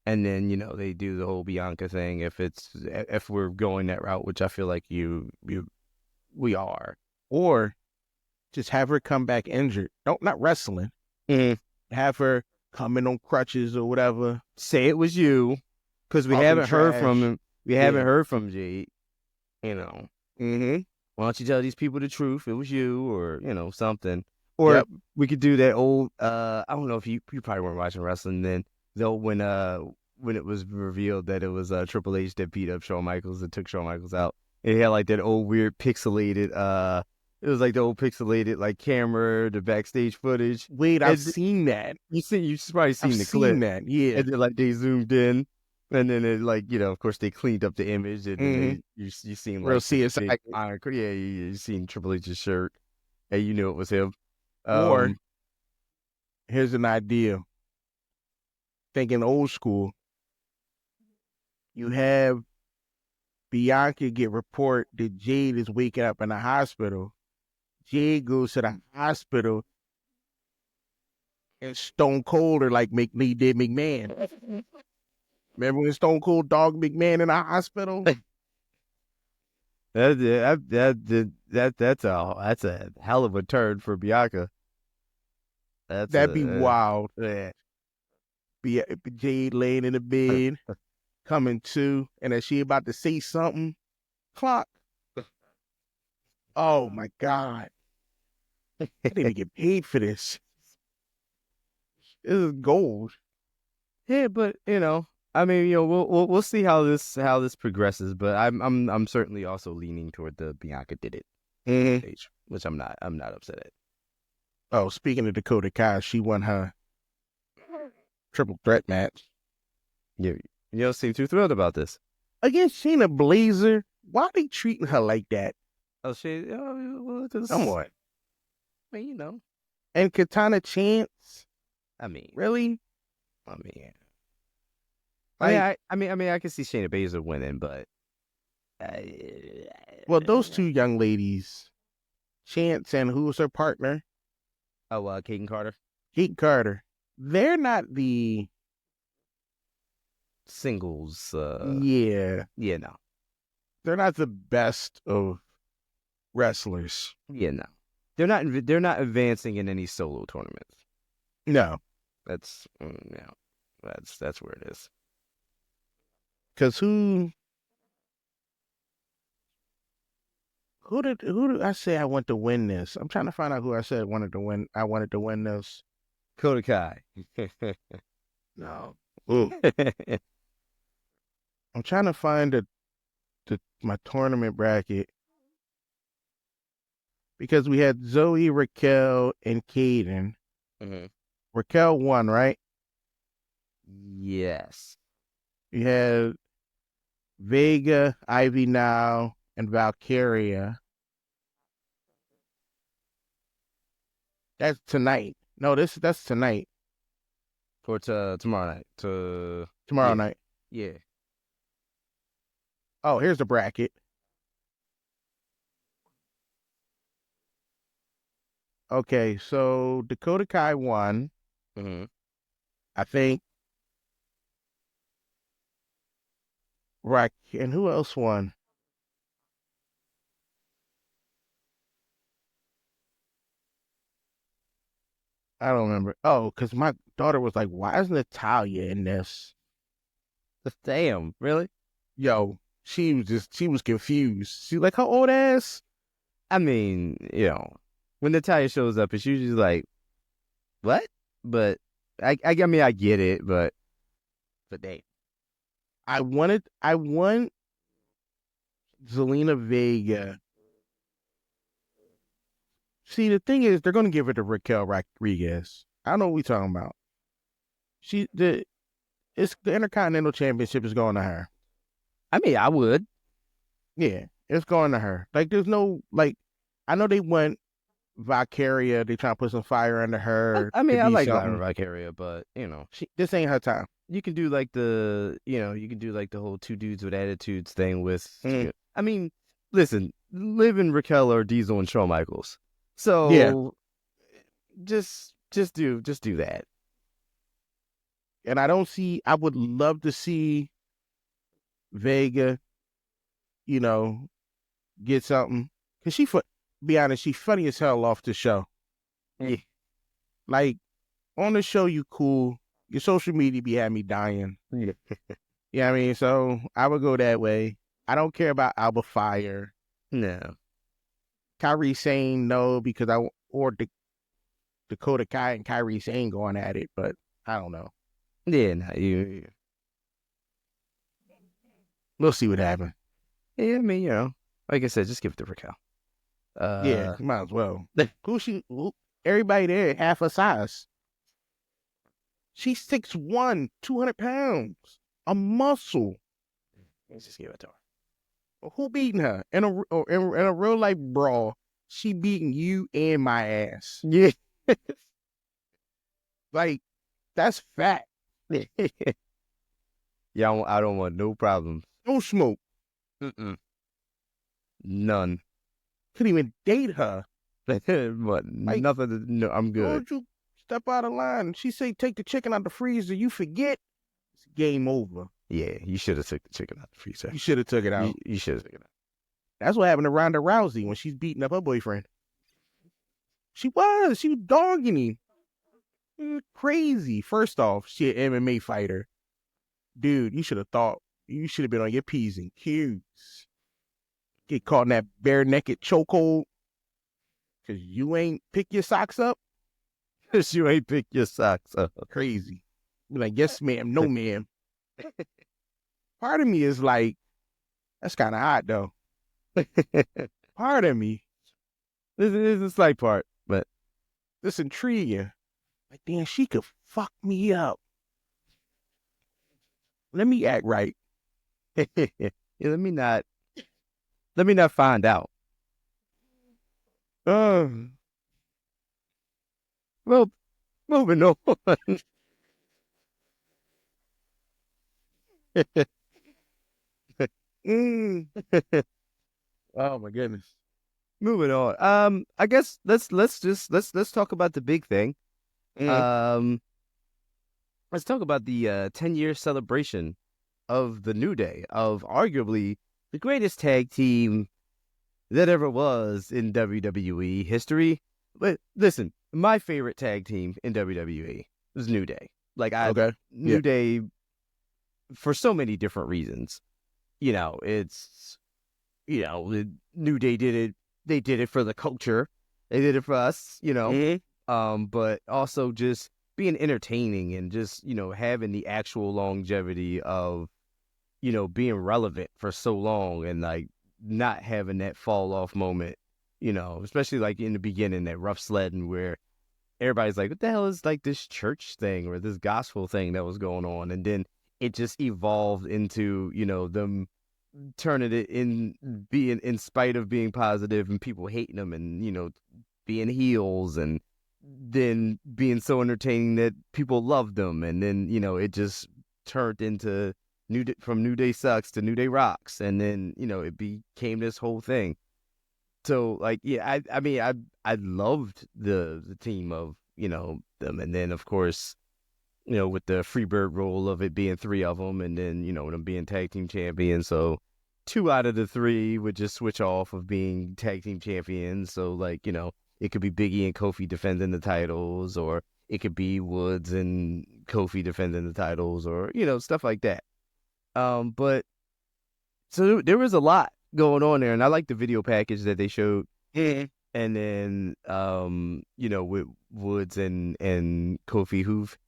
[SPEAKER 2] And then they do the whole Bianca thing if we're going that route, which I feel like we are,
[SPEAKER 3] or just have her come back injured. Not wrestling.
[SPEAKER 2] Mm-hmm.
[SPEAKER 3] Have her come in on crutches or whatever.
[SPEAKER 2] Say it was you, because we haven't heard from him. We haven't heard from Jade.
[SPEAKER 3] Mm-hmm.
[SPEAKER 2] Why don't you tell these people the truth? It was you, or something. Or we could do that old. I don't know if you probably weren't watching wrestling then. Though when it was revealed that it was Triple H that beat up Shawn Michaels and took Shawn Michaels out, and he had like that old weird pixelated. It was like the old pixelated like camera, the backstage footage.
[SPEAKER 3] Wait, I've seen that.
[SPEAKER 2] You've probably seen the clip.
[SPEAKER 3] That, yeah.
[SPEAKER 2] And then like they zoomed in. And then it of course they cleaned up the image and then you seen like
[SPEAKER 3] real CSI.
[SPEAKER 2] Yeah, you seen Triple H's shirt and you knew it was him.
[SPEAKER 3] Or here's an idea. Thinking old school. You have Bianca get report that Jade is waking up in the hospital. Jade goes to the hospital and Stone Cold her like he did McMahon. Remember when Stone Cold dogged McMahon in the hospital?
[SPEAKER 2] That's a hell of a turn for Bianca.
[SPEAKER 3] That'd be wild.
[SPEAKER 2] Yeah.
[SPEAKER 3] Jade laying in the bed, coming to, and as she about to say something, clock. Oh my God. I didn't even get paid for this. This is gold.
[SPEAKER 2] Yeah, but I mean, we'll see how this progresses. But I'm certainly also leaning toward the Bianca did it stage, which I'm not upset at.
[SPEAKER 3] Oh, speaking of Dakota Kai, she won her triple threat match.
[SPEAKER 2] You don't seem too thrilled about this.
[SPEAKER 3] Against Shayna Blazer. Why are they treating her like that?
[SPEAKER 2] Oh, shit. Well,
[SPEAKER 3] Come on.
[SPEAKER 2] I mean,
[SPEAKER 3] And Katana Chance.
[SPEAKER 2] I mean,
[SPEAKER 3] Really?
[SPEAKER 2] I mean,
[SPEAKER 3] Like,
[SPEAKER 2] I mean, I can see Shayna Baszler winning, but
[SPEAKER 3] well, those two young ladies, Chance and who was her partner?
[SPEAKER 2] Kaden Carter,
[SPEAKER 3] Kate Carter. They're not the
[SPEAKER 2] singles.
[SPEAKER 3] no. They're not the best of wrestlers.
[SPEAKER 2] Yeah, no, they're not advancing in any solo tournaments.
[SPEAKER 3] No,
[SPEAKER 2] That's that's where it is.
[SPEAKER 3] because who did I say I want to win this? I'm trying to find out who I said wanted to win. I wanted to win this.
[SPEAKER 2] Dakota Kai.
[SPEAKER 3] No. Ooh. I'm trying to find my tournament bracket because we had Zoe, Raquel, and Kaden.
[SPEAKER 2] Mm-hmm.
[SPEAKER 3] Raquel won, right?
[SPEAKER 2] Yes.
[SPEAKER 3] You had Vega, Ivy Now, and Valkyria. That's tonight. No, that's tonight.
[SPEAKER 2] For tomorrow night.
[SPEAKER 3] Tomorrow
[SPEAKER 2] yeah.
[SPEAKER 3] night.
[SPEAKER 2] Yeah.
[SPEAKER 3] Oh, here's the bracket. Okay, so Dakota Kai won.
[SPEAKER 2] Mm-hmm.
[SPEAKER 3] I think. Right. And who else won? I don't remember. Oh, because my daughter was like, why is Natalia in this?
[SPEAKER 2] Damn, really?
[SPEAKER 3] Yo, she was confused. She's like, her old ass.
[SPEAKER 2] I mean, when Natalia shows up, it's usually like, what? But I mean, I get it, but damn.
[SPEAKER 3] I want Zelina Vega. See, the thing is, they're gonna give it to Raquel Rodriguez. I don't know what we're talking about. It's the Intercontinental Championship is going to her.
[SPEAKER 2] I mean, I would.
[SPEAKER 3] Yeah, it's going to her. Like, there's no I know they want Valkyria. They trying to put some fire under her.
[SPEAKER 2] I mean, I like
[SPEAKER 3] something.
[SPEAKER 2] Valkyria, but
[SPEAKER 3] This ain't her time.
[SPEAKER 2] You can do like the whole two dudes with attitudes thing with. I mean, listen, live in Raquel or Diesel and Shawn Michaels. So
[SPEAKER 3] yeah,
[SPEAKER 2] just do that.
[SPEAKER 3] And I would love to see Vega, get something. Because be honest, she's funny as hell off the show.
[SPEAKER 2] Yeah.
[SPEAKER 3] Like, on the show, you cool. Your social media be having me dying.
[SPEAKER 2] Yeah.
[SPEAKER 3] Yeah, I mean, so I would go that way. I don't care about Alba Fire.
[SPEAKER 2] No.
[SPEAKER 3] Kyrie Sane, no, because Dakota Kai and Kyrie Sane going at it, but I don't know.
[SPEAKER 2] Yeah, no, you.
[SPEAKER 3] We'll see what happens.
[SPEAKER 2] Yeah, I mean, like I said, just give it to Raquel.
[SPEAKER 3] Yeah, might as well. Everybody there half her size. She's 6'1", 200 pounds. A muscle.
[SPEAKER 2] Let's just give it to her.
[SPEAKER 3] Who beating her? In a real life brawl, she beating you and my ass.
[SPEAKER 2] Yeah.
[SPEAKER 3] Like, that's fat.
[SPEAKER 2] Yeah, I don't want no problems.
[SPEAKER 3] No smoke.
[SPEAKER 2] None.
[SPEAKER 3] Couldn't even date her.
[SPEAKER 2] But nothing. No, I'm good.
[SPEAKER 3] Don't you step out of line? She say take the chicken out the freezer. You forget. It's game over.
[SPEAKER 2] Yeah, you should have took the chicken out the freezer.
[SPEAKER 3] You should have took it out.
[SPEAKER 2] You should have taken it out.
[SPEAKER 3] That's what happened to Ronda Rousey when she's beating up her boyfriend. She was dogging him. It was crazy. First off, she an MMA fighter. Dude, you should have been on your P's and Q's. Get caught in that bare naked chokehold because you ain't pick your socks up.
[SPEAKER 2] Because you ain't pick your socks up.
[SPEAKER 3] Crazy. Be like, yes, ma'am, no, ma'am. Part of me is like, that's kind of hot, though. Part of me,
[SPEAKER 2] This is a slight part, but
[SPEAKER 3] this intriguing. Like, damn, she could fuck me up. Let me act right.
[SPEAKER 2] yeah, let me not find out. Well, moving on.
[SPEAKER 3] Mm. Oh my goodness.
[SPEAKER 2] Moving on. I guess let's talk about the big thing.
[SPEAKER 3] Mm.
[SPEAKER 2] Let's talk about the 10-year celebration of the New Day, of arguably the greatest tag team that ever was in WWE history. But listen, my favorite tag team in WWE was New Day.
[SPEAKER 3] Okay.
[SPEAKER 2] New Day for so many different reasons. It's the New Day did it. They did it for the culture. They did it for us. But also just being entertaining and just having the actual longevity of being relevant for so long and like not having that fall off moment. Especially like in the beginning, that rough sledding where everybody's like, what the hell is like this church thing or this gospel thing that was going on? And then it just evolved into, them turning it in, being in spite of being positive and people hating them and, being heels and then being so entertaining that people loved them. And then, it just turned into from New Day sucks to New Day rocks. And then, it became this whole thing. So like, yeah, I mean, I loved the team of, them. And then of course, with the Freebird rule of it being three of them and then, them being tag team champions. So 2 out of the 3 would just switch off of being tag team champions. So like, it could be Biggie and Kofi defending the titles, or it could be Woods and Kofi defending the titles, or, stuff like that. But so there was a lot going on there, and I like the video package that they showed.
[SPEAKER 3] Yeah.
[SPEAKER 2] And then, with Woods and Kofi, who've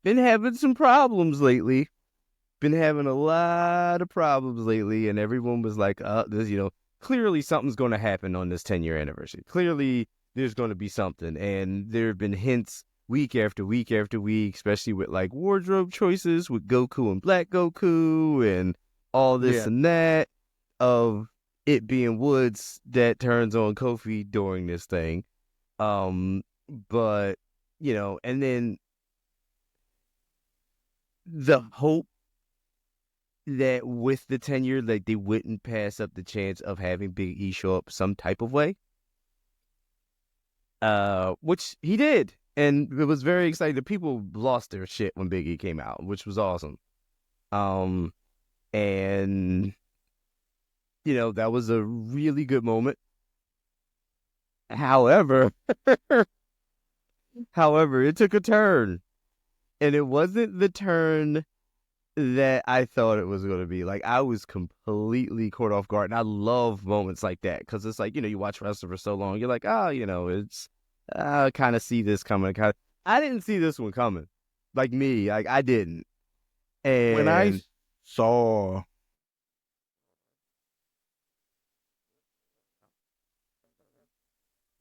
[SPEAKER 2] been having some problems lately, been having a lot of problems lately, and everyone was like, this, clearly something's going to happen on this 10-year anniversary. Clearly there's going to be something. And there have been hints week after week after week, especially with like wardrobe choices with Goku and Black Goku and all this and that, of it being Woods that turns on Kofi during this thing. But, and then the hope that with the 10-year, like they wouldn't pass up the chance of having Big E show up some type of way. Which he did. And it was very exciting. The people lost their shit when Big E came out, which was awesome. And that was a really good moment. However, it took a turn. And it wasn't the turn that I thought it was going to be. Like, I was completely caught off guard. And I love moments like that because it's like, you watch wrestling for so long. You're like, it's, I kind of see this coming. I didn't see this one coming. Like me, like I didn't. And
[SPEAKER 3] when I saw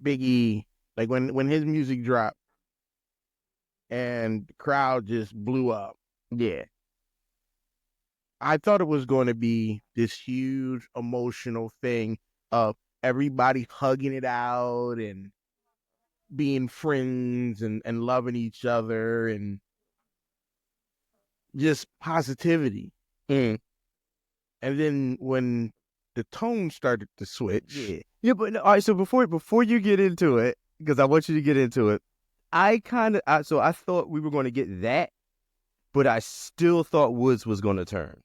[SPEAKER 3] Big E, like when his music dropped and the crowd just blew up.
[SPEAKER 2] Yeah.
[SPEAKER 3] I thought it was going to be this huge emotional thing of everybody hugging it out and being friends and loving each other and just positivity.
[SPEAKER 2] Mm.
[SPEAKER 3] And then when the tone started to switch.
[SPEAKER 2] Yeah, but all right, so before you get into it, because I want you to get into it, I thought we were going to get that, but I still thought Woods was going to turn.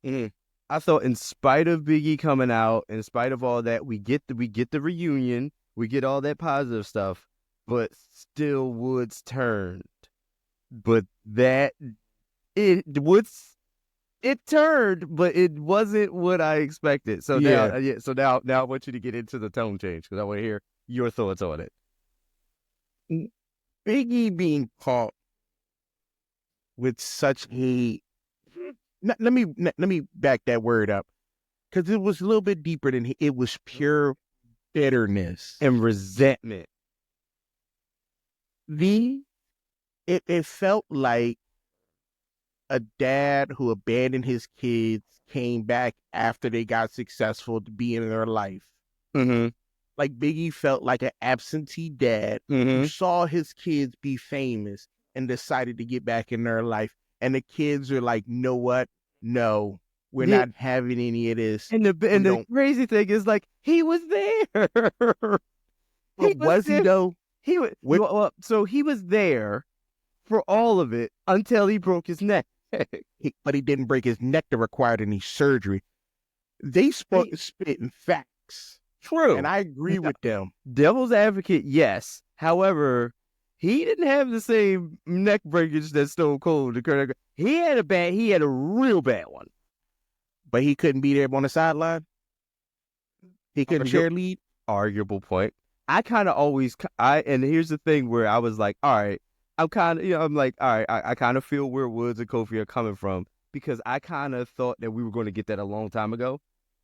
[SPEAKER 3] Mm-hmm.
[SPEAKER 2] I thought, in spite of Big E coming out, in spite of all that, we get the reunion, we get all that positive stuff, but still Woods turned. But it turned, but it wasn't what I expected. So now I want you to get into the tone change because I want to hear your thoughts on it.
[SPEAKER 3] Big E being caught with such a. Let me back that word up, because it was a little bit deeper than it was pure bitterness
[SPEAKER 2] and resentment.
[SPEAKER 3] It felt like a dad who abandoned his kids came back after they got successful to be in their life.
[SPEAKER 2] Mm-hmm.
[SPEAKER 3] Like Biggie felt like an absentee dad
[SPEAKER 2] Mm-hmm.
[SPEAKER 3] who saw his kids be famous and decided to get back in their life. And the kids are like, know what? No, we're not having any of this.
[SPEAKER 2] And the crazy thing is, like, he was there.
[SPEAKER 3] Was he though?
[SPEAKER 2] He was. Well, so he was there for all of it until he broke his neck.
[SPEAKER 3] But he didn't break his neck that required any surgery. They spit in facts.
[SPEAKER 2] True.
[SPEAKER 3] And I agree with them.
[SPEAKER 2] Devil's advocate, yes. However, he didn't have the same neck breakage that Stone Cold occurred. He had a real bad one.
[SPEAKER 3] But he couldn't be there on the sideline? He couldn't cheerlead?
[SPEAKER 2] Arguable point. And here's the thing where I was like, all right, I'm kind of, I'm like, all right, I kind of feel where Woods and Kofi are coming from, because I kind of thought that we were going to get that a long time ago.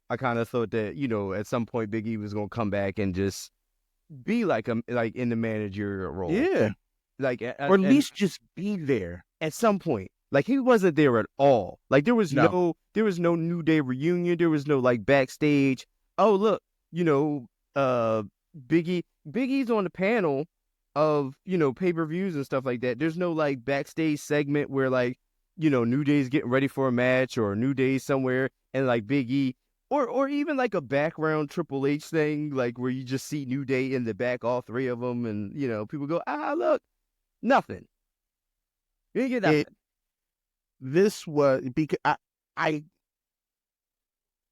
[SPEAKER 2] I kind of thought that, at some point Big E was going to come back and just be like in the managerial role.
[SPEAKER 3] Yeah.
[SPEAKER 2] Like,
[SPEAKER 3] or at least just be there
[SPEAKER 2] at some point. Like, he wasn't there at all. Like, there was no New Day reunion. There was no, like, backstage. Oh, look, Biggie's on the panel of, pay-per-views and stuff like that. There's no, like, backstage segment where, like, New Day's getting ready for a match, or New Day's somewhere and, like, Big E, or even, like, a background Triple H thing, like, where you just see New Day in the back, all three of them, and, people go, look, nothing. You didn't get nothing.
[SPEAKER 3] This was because I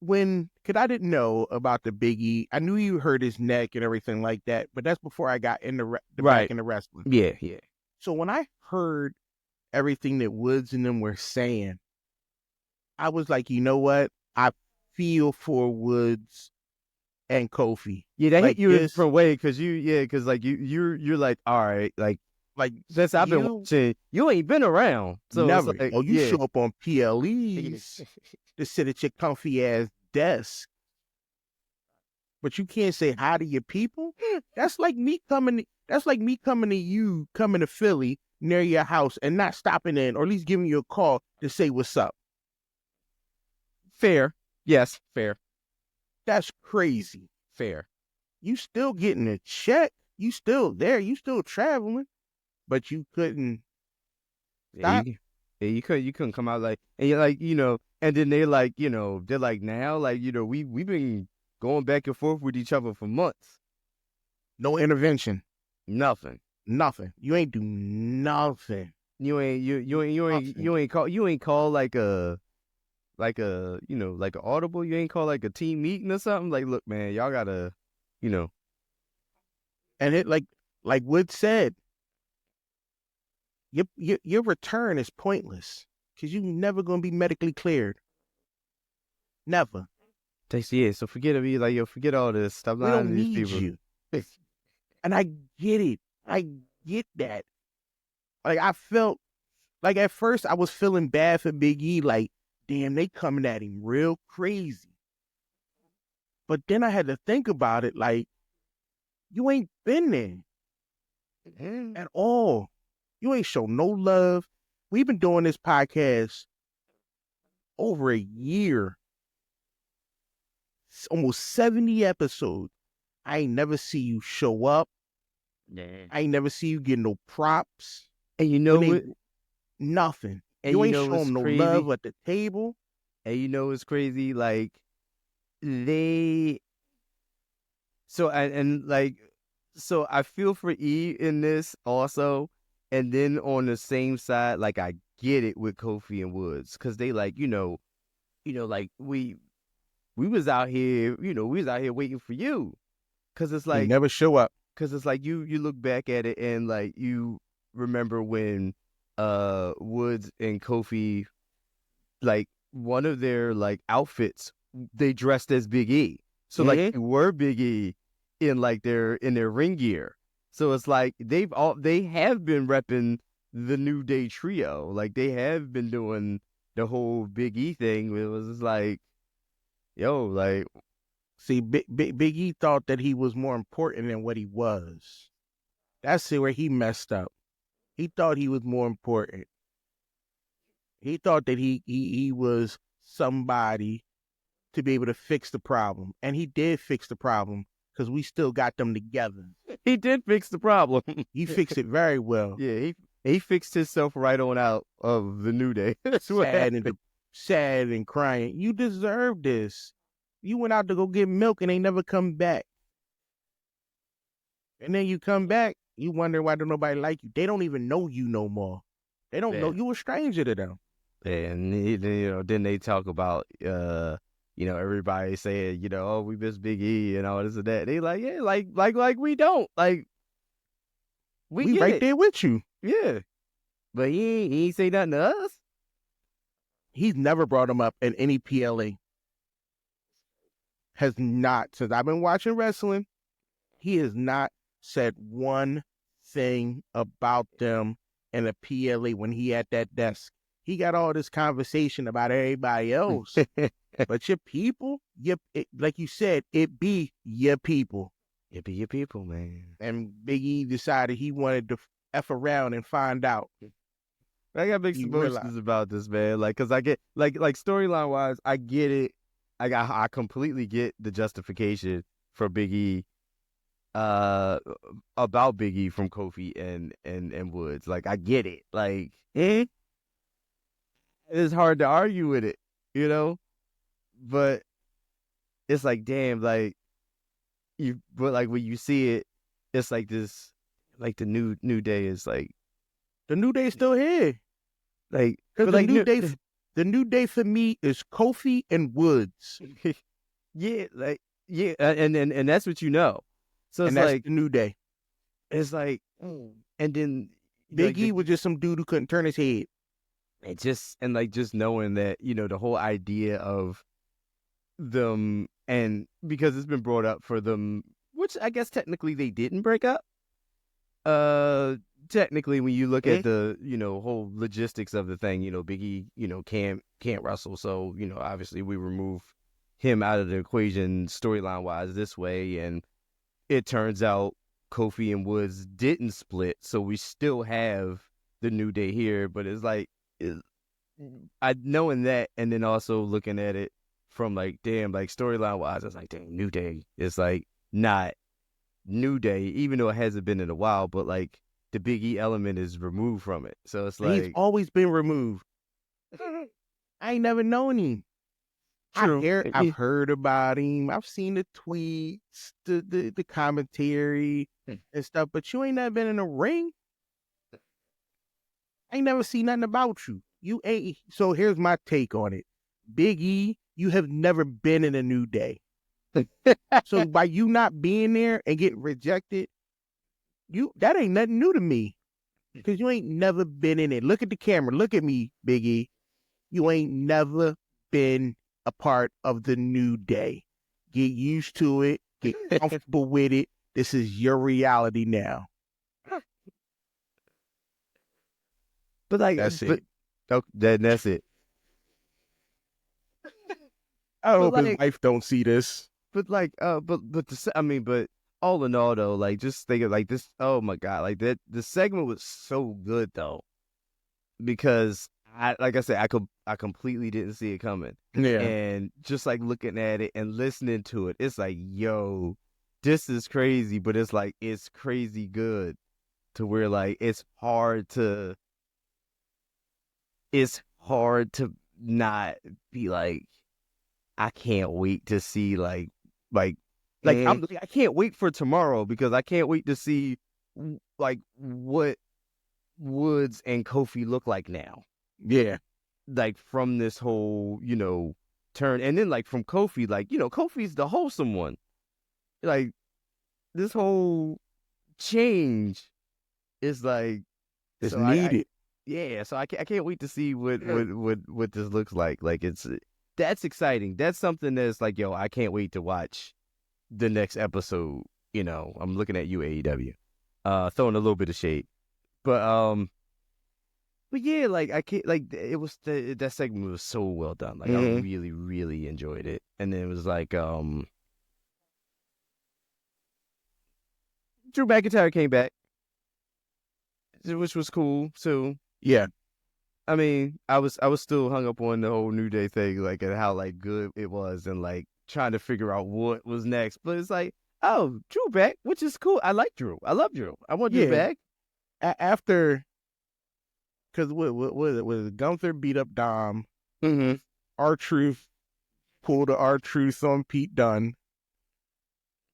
[SPEAKER 3] didn't know about the Big E. I knew you hurt his neck and everything like that, but that's before I got in back into wrestling.
[SPEAKER 2] Yeah.
[SPEAKER 3] So when I heard everything that Woods and them were saying, I was like, you know what? I feel for Woods and Kofi.
[SPEAKER 2] Yeah, that hit you in a different way, because you're like, all right, like since I've been watching, you ain't been around. So
[SPEAKER 3] never.
[SPEAKER 2] Like,
[SPEAKER 3] you show up on PLEs to sit at your comfy ass desk, but you can't say hi to your people. That's like me coming to Philly near your house and not stopping in, or at least giving you a call to say what's up.
[SPEAKER 2] Fair. Yes, fair.
[SPEAKER 3] That's crazy.
[SPEAKER 2] Fair.
[SPEAKER 3] You still getting a check. You still there. You still traveling. But you couldn't stop.
[SPEAKER 2] You couldn't come out like, and you're like, and then they're like, they're like, now, like, we've been going back and forth with each other for months.
[SPEAKER 3] No intervention.
[SPEAKER 2] Nothing.
[SPEAKER 3] You ain't do nothing.
[SPEAKER 2] You ain't call like a audible. You ain't call like a team meeting or something. Like, look, man, y'all gotta, And
[SPEAKER 3] it like Wood said, your return is pointless, because you're never gonna be medically cleared. Never.
[SPEAKER 2] Yeah, so forget it. Be like, yo, forget all this. Stop lying to these people.
[SPEAKER 3] You. And I get it. I get that. Like, I felt like at first I was feeling bad for Big E. Like, damn, they coming at him real crazy. But then I had to think about it. Like, you ain't been there at all. You ain't show no love. We've been doing this podcast over a year. It's almost 70 episodes. I ain't never see you show up.
[SPEAKER 2] Yeah.
[SPEAKER 3] I ain't never see you get no props.
[SPEAKER 2] And what?
[SPEAKER 3] Nothing.
[SPEAKER 2] And
[SPEAKER 3] you ain't show them no love at the table.
[SPEAKER 2] And it's crazy, like, so I feel for E in this also. And then on the same side, like, I get it with Kofi and Woods, because they like, like we was out here, waiting for you, because it's like
[SPEAKER 3] you never show up.
[SPEAKER 2] Because it's like you look back at it and like you remember when Woods and Kofi, like, one of their like outfits, they dressed as Big E, so like they were Big E in like in their ring gear. So it's like they have been repping the New Day trio. Like, they have been doing the whole Big E thing. It was just like, yo, like,
[SPEAKER 3] See, Big E thought that he was more important than what he was. That's where he messed up. He thought he was more important. He thought that he was somebody to be able to fix the problem. And he did fix the problem because we still got them together.
[SPEAKER 2] he did fix the problem.
[SPEAKER 3] He fixed it very well.
[SPEAKER 2] Yeah, he fixed himself right on out of the New Day. That's what happened.
[SPEAKER 3] Sad and crying. You deserve this. You went out to go get milk and ain't never come back. And then you come back, you wonder why don't nobody like you. They don't even know you no more. They don't know you, a stranger to them.
[SPEAKER 2] And then they talk about everybody saying, oh, we miss Big E and all this and that. They like, yeah, like we don't. Like, we
[SPEAKER 3] right
[SPEAKER 2] it.
[SPEAKER 3] there with you.
[SPEAKER 2] Yeah. But he ain't say nothing to us.
[SPEAKER 3] He's never brought him up in any PLA. Has not, since I've been watching wrestling, he has not said one thing about them in a PLA when he at that desk. He got all this conversation about everybody else. But your people, like you said, it be your people.
[SPEAKER 2] It be your people, man.
[SPEAKER 3] And Big E decided he wanted to F around and find out.
[SPEAKER 2] I got mixed emotions about this, man. Like, cause I get like storyline wise, I get it. I completely get the justification for Big E, about Big E from Kofi and Woods. Like, I get it. Like, it's hard to argue with it, but it's like, damn, like but like when you see it, it's like this, like the new day is like,
[SPEAKER 3] the New Day is still here.
[SPEAKER 2] Like,
[SPEAKER 3] but like the New Day for me is Kofi and Woods.
[SPEAKER 2] Yeah, like, yeah, and that's what you know. So it's
[SPEAKER 3] that's
[SPEAKER 2] like
[SPEAKER 3] the New Day.
[SPEAKER 2] It's like, and then
[SPEAKER 3] Big E was just some dude who couldn't turn his head.
[SPEAKER 2] Just knowing that, the whole idea of them, and because it's been brought up for them, which I guess technically they didn't break up. Technically, when you look at the, whole logistics of the thing, Big E, can't wrestle. So, obviously we remove him out of the equation storyline wise this way. And it turns out Kofi and Woods didn't split. So we still have the New Day here, but it's like, knowing that, and then also looking at it from like, damn, like storyline wise, it's like, damn, New Day is like not New Day, even though it hasn't been in a while, but like the Big E element is removed from it. So it's like,
[SPEAKER 3] he's always been removed. I ain't never known him.
[SPEAKER 2] True.
[SPEAKER 3] I've heard about him. I've seen the tweets, the commentary and stuff, but you ain't never been in a ring. I ain't never seen nothing about you. You ain't. So here's my take on it. Big E, you have never been in a New Day. So by you not being there and getting rejected, that ain't nothing new to me. Because you ain't never been in it. Look at the camera. Look at me, Big E. You ain't never been a part of the New Day. Get used to it. Get comfortable with it. This is your reality now.
[SPEAKER 2] But like,
[SPEAKER 3] that's it.
[SPEAKER 2] That's it.
[SPEAKER 3] I hope his wife don't see this.
[SPEAKER 2] But like, but all in all though, like, just think of like this. Oh my god, like that. The segment was so good though, because like I said, I completely didn't see it coming.
[SPEAKER 3] Yeah.
[SPEAKER 2] And just like looking at it and listening to it, it's like, yo, this is crazy, but it's like, it's crazy good to where like it's hard to not be like, I can't wait to see like I can't wait for tomorrow, because I can't wait to see like what Woods and Kofi look like now.
[SPEAKER 3] Yeah.
[SPEAKER 2] Like from this whole, turn, and then like from Kofi, like, Kofi's the wholesome one. Like this whole change is like,
[SPEAKER 3] it's needed.
[SPEAKER 2] So I can't wait to see what this looks like. Like that's exciting. That's something that's like, yo, I can't wait to watch the next episode. I'm looking at you, AEW, throwing a little bit of shade, but But yeah, like I can't like it was that segment was so well done. Like I really, really enjoyed it. And then it was like Drew McIntyre came back, which was cool. So
[SPEAKER 3] Yeah.
[SPEAKER 2] I mean, I was still hung up on the whole New Day thing, like and how like good it was, and like trying to figure out what was next. But it's like, oh, Drew back, which is cool. I like Drew. I love Drew. I want Drew back.
[SPEAKER 3] After, because what was Gunther beat up Dom.
[SPEAKER 2] Mm-hmm.
[SPEAKER 3] R-Truth pulled a R-Truth on Pete Dunne.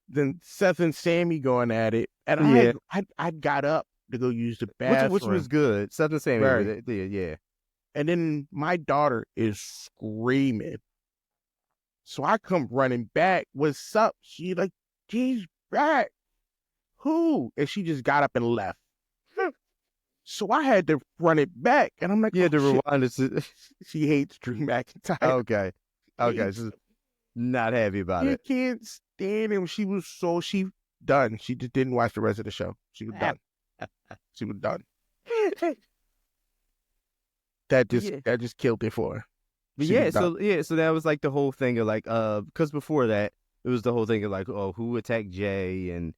[SPEAKER 3] Then Seth and Sammy going at it, and I got up to go use the bathroom,
[SPEAKER 2] which was good. Seth and Sammy,
[SPEAKER 3] right.
[SPEAKER 2] Yeah.
[SPEAKER 3] And then my daughter is screaming. So I come running back. What's up? She like, he's back. Who? And she just got up and left. So I had to run it back. And I'm like,
[SPEAKER 2] yeah, to rewind it.
[SPEAKER 3] She hates Drew McIntyre.
[SPEAKER 2] Okay. She's not happy about it.
[SPEAKER 3] You can't stand him. She done. She just didn't watch the rest of the show. She was done. She was done. That just killed it for her.
[SPEAKER 2] But so that was like the whole thing of like because before that it was the whole thing of like, oh, who attacked Jay, and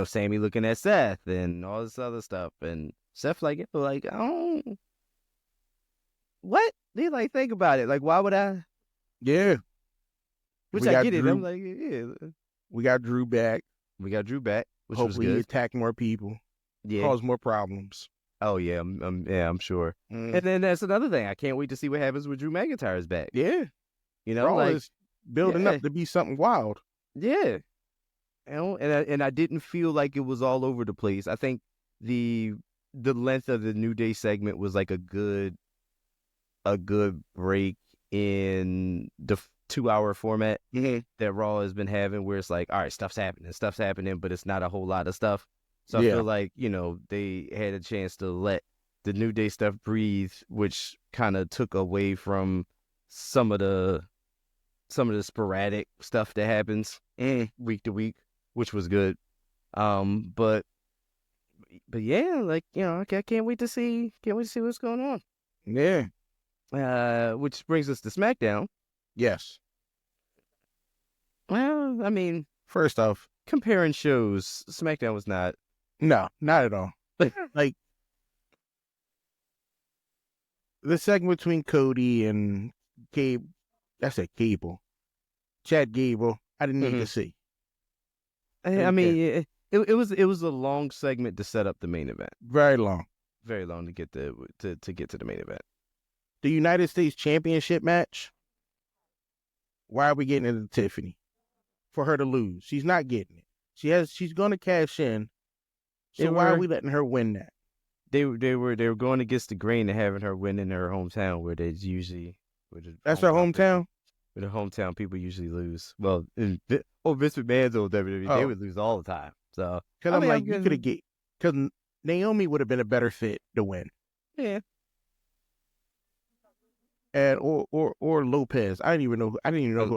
[SPEAKER 2] Sammy looking at Seth and all this other stuff, and Seth like oh, what? They like think about it, like why would I?
[SPEAKER 3] Yeah.
[SPEAKER 2] Which I get it. I'm like, yeah.
[SPEAKER 3] We got Drew back.
[SPEAKER 2] Which hopefully
[SPEAKER 3] was good. He attack more people.
[SPEAKER 2] Yeah.
[SPEAKER 3] Cause more problems.
[SPEAKER 2] Oh yeah, I'm sure. And then that's another thing. I can't wait to see what happens with Drew McIntyre's back.
[SPEAKER 3] Yeah.
[SPEAKER 2] Raw
[SPEAKER 3] like is building up to be something wild.
[SPEAKER 2] Yeah. And I didn't feel like it was all over the place. I think the length of the New Day segment was like a good break in the 2-hour format that Raw has been having, where it's like, all right, stuff's happening, but it's not a whole lot of stuff. So I feel like, they had a chance to let the New Day stuff breathe, which kind of took away from some of the sporadic stuff that happens week to week, which was good. But yeah, like, I can't wait to see what's going on.
[SPEAKER 3] Yeah.
[SPEAKER 2] Which brings us to SmackDown.
[SPEAKER 3] Yes.
[SPEAKER 2] Well, I mean,
[SPEAKER 3] first off,
[SPEAKER 2] comparing shows, SmackDown was not.
[SPEAKER 3] No, not at all. Like the segment between Cody and Cable, Chad Gable, I didn't need to see.
[SPEAKER 2] I mean, it was a long segment to set up the main event.
[SPEAKER 3] Very long
[SPEAKER 2] to get to the main event.
[SPEAKER 3] The United States Championship match. Why are we getting it to Tiffany? For her to lose. She's not getting it. She's going to cash in. So why are we letting her win that?
[SPEAKER 2] They were going against the grain of having her win in her hometown, where they usually.
[SPEAKER 3] That's her hometown?
[SPEAKER 2] Where the hometown people usually lose. Well, Vince McMahon's old WWE, they would lose all the time. So,
[SPEAKER 3] because you could have because Naomi would have been a better fit to win.
[SPEAKER 2] Yeah.
[SPEAKER 3] And or Lopez. I didn't even know who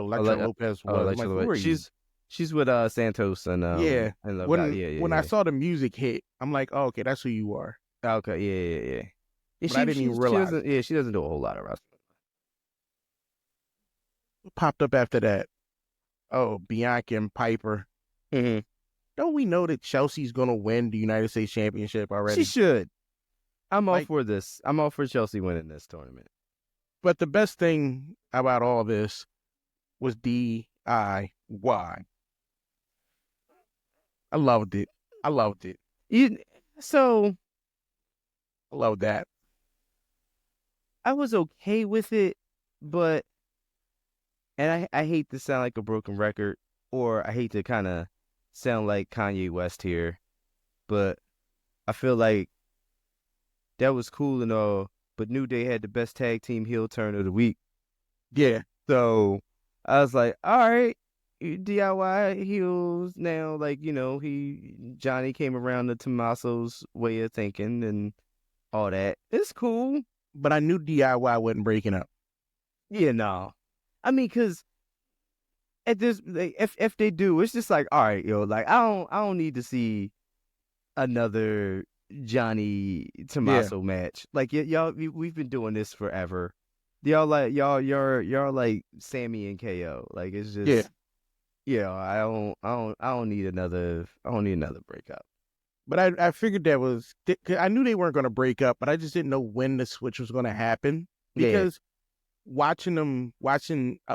[SPEAKER 3] Alexa Lopez was.
[SPEAKER 2] She's with Santos and and
[SPEAKER 3] when I saw the music hit, I'm like, oh, okay, that's who you are.
[SPEAKER 2] Okay, yeah.
[SPEAKER 3] I didn't even realize.
[SPEAKER 2] She doesn't do a whole lot of wrestling.
[SPEAKER 3] What popped up after that? Oh, Bianca and Piper.
[SPEAKER 2] Mm-hmm.
[SPEAKER 3] Don't we know that Chelsea's gonna win the United States Championship already?
[SPEAKER 2] She should. I'm all for this. I'm all for Chelsea winning this tournament.
[SPEAKER 3] But the best thing about all this was DIY. I loved it. I loved that.
[SPEAKER 2] I was okay with it, but, and I hate to sound like a broken record, or I hate to kind of sound like Kanye West here, but I feel like that was cool and all, but New Day had the best tag team heel turn of the week.
[SPEAKER 3] Yeah.
[SPEAKER 2] So I was like, all right, DIY heels now. Like, Johnny came around to Tommaso's way of thinking and all that. It's cool.
[SPEAKER 3] But I knew DIY wasn't breaking up.
[SPEAKER 2] Yeah, no. I mean, because at this, if they do, it's just like, all right, like I don't need to see another Johnny Tommaso match. Like y'all, we've been doing this forever. Y'all like Sammy and KO. Like it's just, I don't need another breakup.
[SPEAKER 3] But I figured that was, I knew they weren't going to break up, but I just didn't know when the switch was going to happen because watching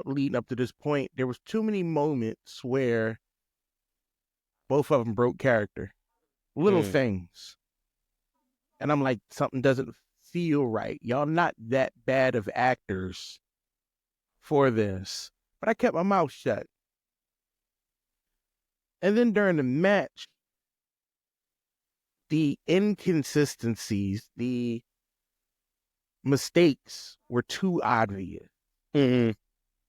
[SPEAKER 3] leading up to this point, there was too many moments where both of them broke character, little things. And I'm like, something doesn't feel right. Y'all not that bad of actors for this. But I kept my mouth shut. And then during the match, the inconsistencies, the mistakes were too obvious.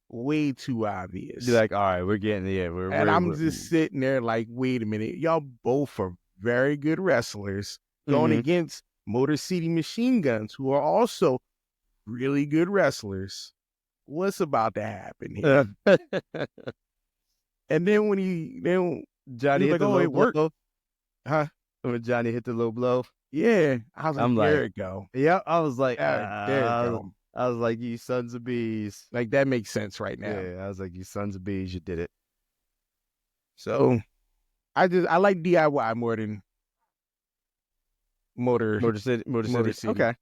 [SPEAKER 3] Way too obvious.
[SPEAKER 2] You're like, all right, we're getting
[SPEAKER 3] I'm just sitting there like, wait a minute. Y'all both are very good wrestlers going against Motor City Machine Guns, who are also really good wrestlers. What's about to happen here? And then when
[SPEAKER 2] Johnny hit
[SPEAKER 3] like,
[SPEAKER 2] the
[SPEAKER 3] oh,
[SPEAKER 2] low
[SPEAKER 3] it worked.
[SPEAKER 2] blow.
[SPEAKER 3] Huh?
[SPEAKER 2] When Johnny hit the low blow.
[SPEAKER 3] Yeah. I was like,
[SPEAKER 2] I'm
[SPEAKER 3] there
[SPEAKER 2] like,
[SPEAKER 3] it go.
[SPEAKER 2] Yeah, I was like,
[SPEAKER 3] There it go.
[SPEAKER 2] I was like, you sons of bees.
[SPEAKER 3] Like, that makes sense right now.
[SPEAKER 2] Yeah, I was like, you sons of bees, you did it.
[SPEAKER 3] So, I like DIY more than Motor
[SPEAKER 2] City.
[SPEAKER 3] City.
[SPEAKER 2] Okay.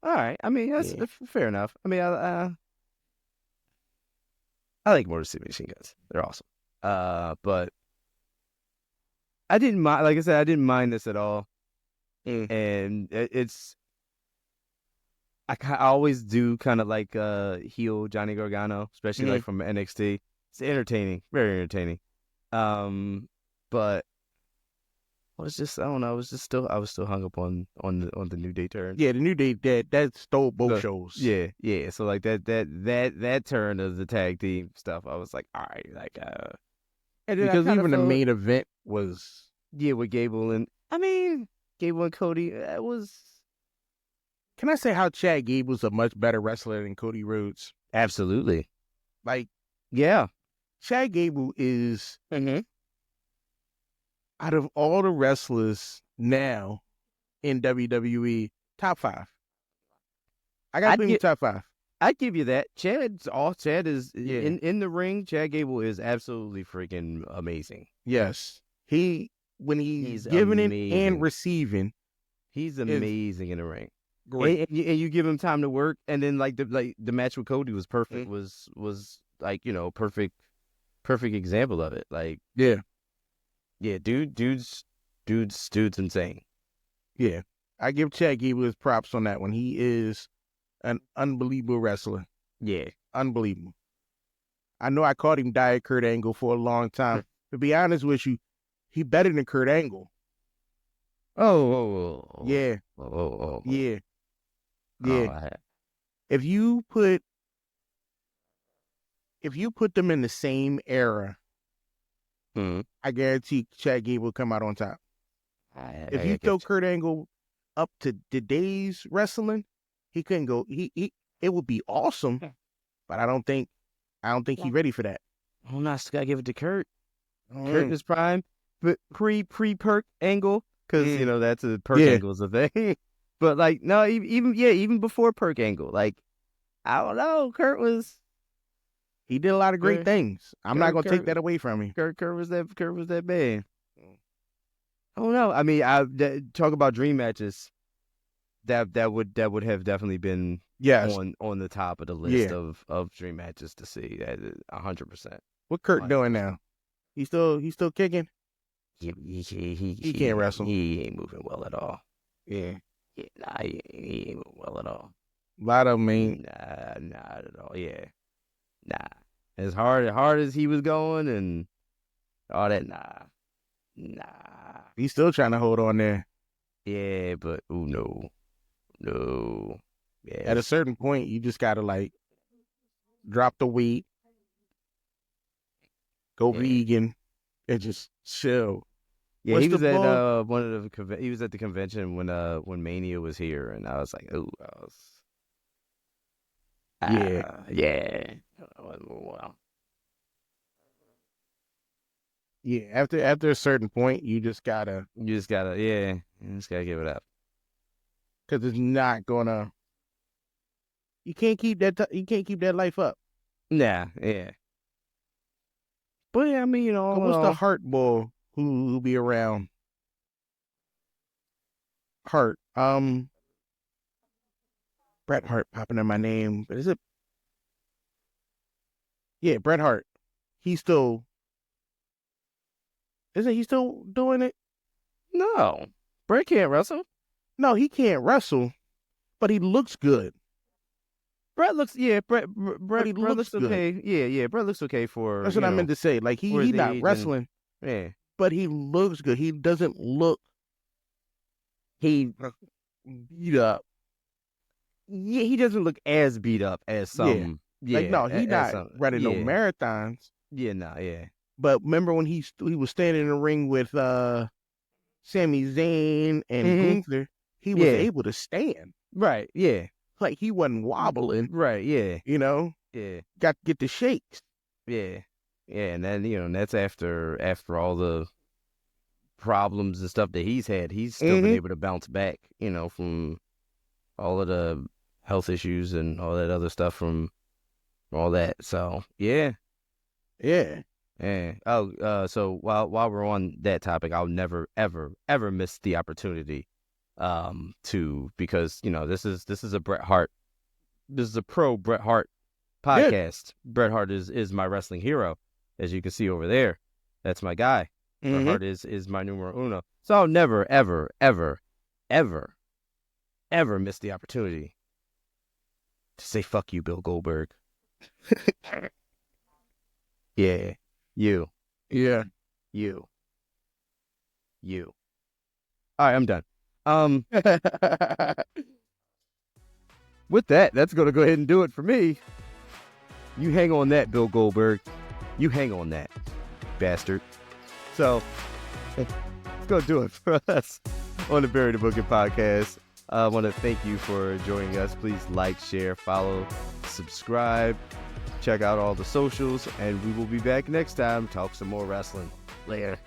[SPEAKER 2] All right. I mean, that's fair enough. I mean, I like Motor City Machine Guns. They're awesome. But I didn't mind. Like I said, I didn't mind this at all. And it's. I always do kind of like heel Johnny Gargano, especially like from NXT. It's entertaining, very entertaining. But I was just, I don't know, I was still hung up on the New Day turn.
[SPEAKER 3] Yeah, the New Day that stole both shows.
[SPEAKER 2] Yeah. So like that turn of the tag team stuff, I was like, all right, like
[SPEAKER 3] and because even the main event was
[SPEAKER 2] with Gable and Cody. It was.
[SPEAKER 3] Can I say how Chad Gable's a much better wrestler than Cody Rhodes?
[SPEAKER 2] Absolutely.
[SPEAKER 3] Like,
[SPEAKER 2] yeah,
[SPEAKER 3] Chad Gable is out of all the wrestlers now in WWE, top 5. I got to put him top 5.
[SPEAKER 2] I'd give you that. Chad is in the ring. Chad Gable is absolutely freaking amazing.
[SPEAKER 3] Yes, when he's giving it and receiving,
[SPEAKER 2] he's amazing in the ring.
[SPEAKER 3] Great.
[SPEAKER 2] And you give him time to work, and then the match with Cody was perfect. Was like perfect example of it. Like dude's insane.
[SPEAKER 3] Yeah, I give Chad Gable his props on that one. He is an unbelievable wrestler.
[SPEAKER 2] Yeah,
[SPEAKER 3] unbelievable. I know I called him Diet Kurt Angle for a long time. To be honest with you, he better than Kurt Angle. Yeah. Yeah. If you put them in the same era, I guarantee Chad Gable will come out on top. If you throw Kurt Angle up to today's wrestling, he couldn't go. It would be awesome, but I don't think he's ready for that.
[SPEAKER 2] Oh no, I still gotta give it to Kurt. Kurt in his prime, but pre Perk Angle, because that's a Perk Angle's a thing. But like no, even before Perk Angle, like I don't know,
[SPEAKER 3] he did a lot of great things. I'm not gonna take that away from him.
[SPEAKER 2] Kurt was that man. I don't know. I mean, talk about dream matches. That would have definitely been on the top of the list of dream matches to see. 100%.
[SPEAKER 3] What Kurt 100%. Doing now? He still kicking?
[SPEAKER 2] He
[SPEAKER 3] can't wrestle.
[SPEAKER 2] He ain't moving well at all.
[SPEAKER 3] Yeah.
[SPEAKER 2] Nah, he ain't moving well at all.
[SPEAKER 3] A lot of them ain't.
[SPEAKER 2] Nah, not at all. Yeah. Nah. As hard as he was going and all that, nah.
[SPEAKER 3] He's still trying to hold on there.
[SPEAKER 2] Yeah, but no. Yeah.
[SPEAKER 3] At a certain point, you just gotta like drop the weight, go vegan, and just chill.
[SPEAKER 2] Yeah, he was at one of the he was at the convention when Mania was here, and I was like, yeah. Wow.
[SPEAKER 3] Yeah, after a certain point, you just gotta
[SPEAKER 2] give it up.
[SPEAKER 3] because it's not gonna. You can't keep that. You can't keep that life up.
[SPEAKER 2] Nah, yeah. But yeah, I mean, you know,
[SPEAKER 3] What's the Hart boy who be around? Hart. Bret Hart popping in my name. But is it? Yeah, Bret Hart. He's still. Isn't he still doing it?
[SPEAKER 2] No, Bret can't wrestle.
[SPEAKER 3] No, he can't wrestle, but he looks good.
[SPEAKER 2] Brett looks, yeah, Brett
[SPEAKER 3] he
[SPEAKER 2] looks
[SPEAKER 3] looks good.
[SPEAKER 2] okay. Yeah, Brett looks okay for.
[SPEAKER 3] That's what I meant to say. Like he not wrestling,
[SPEAKER 2] yeah,
[SPEAKER 3] but he looks good. He doesn't look beat up.
[SPEAKER 2] Yeah, he doesn't look as beat up as some. Yeah,
[SPEAKER 3] like no, he not running no marathons.
[SPEAKER 2] Yeah, nah, yeah.
[SPEAKER 3] But remember when he was standing in the ring with Sami Zayn and Gunther, he was able to stand.
[SPEAKER 2] Right, yeah.
[SPEAKER 3] Like he wasn't wobbling.
[SPEAKER 2] Right, yeah.
[SPEAKER 3] You know?
[SPEAKER 2] Yeah.
[SPEAKER 3] Got to get the shakes.
[SPEAKER 2] Yeah. Yeah, and then, you know, and that's after all the problems and stuff that he's had. He's still been able to bounce back, you know, from all of the health issues and all that other stuff from all that. So, yeah.
[SPEAKER 3] Yeah.
[SPEAKER 2] Yeah. Oh, so while we're on that topic, I'll never, ever, ever miss the opportunity because, you know, this is a Bret Hart. This is a pro Bret Hart podcast. Yeah. Bret Hart is my wrestling hero, as you can see over there. That's my guy. Bret Hart is my numero uno. So I'll never, ever, ever, ever, ever miss the opportunity to say fuck you, Bill Goldberg. Yeah. You.
[SPEAKER 3] Yeah.
[SPEAKER 2] You. All right, I'm done. With that, that's going to go ahead and do it for me. You hang on that, Bill Goldberg. You hang on that, bastard. So, that's going to do it for us on the Bury the Booking podcast. I want to thank you for joining us. Please like, share, follow, subscribe. Check out all the socials, and we will be back next time. Talk some more wrestling. Later.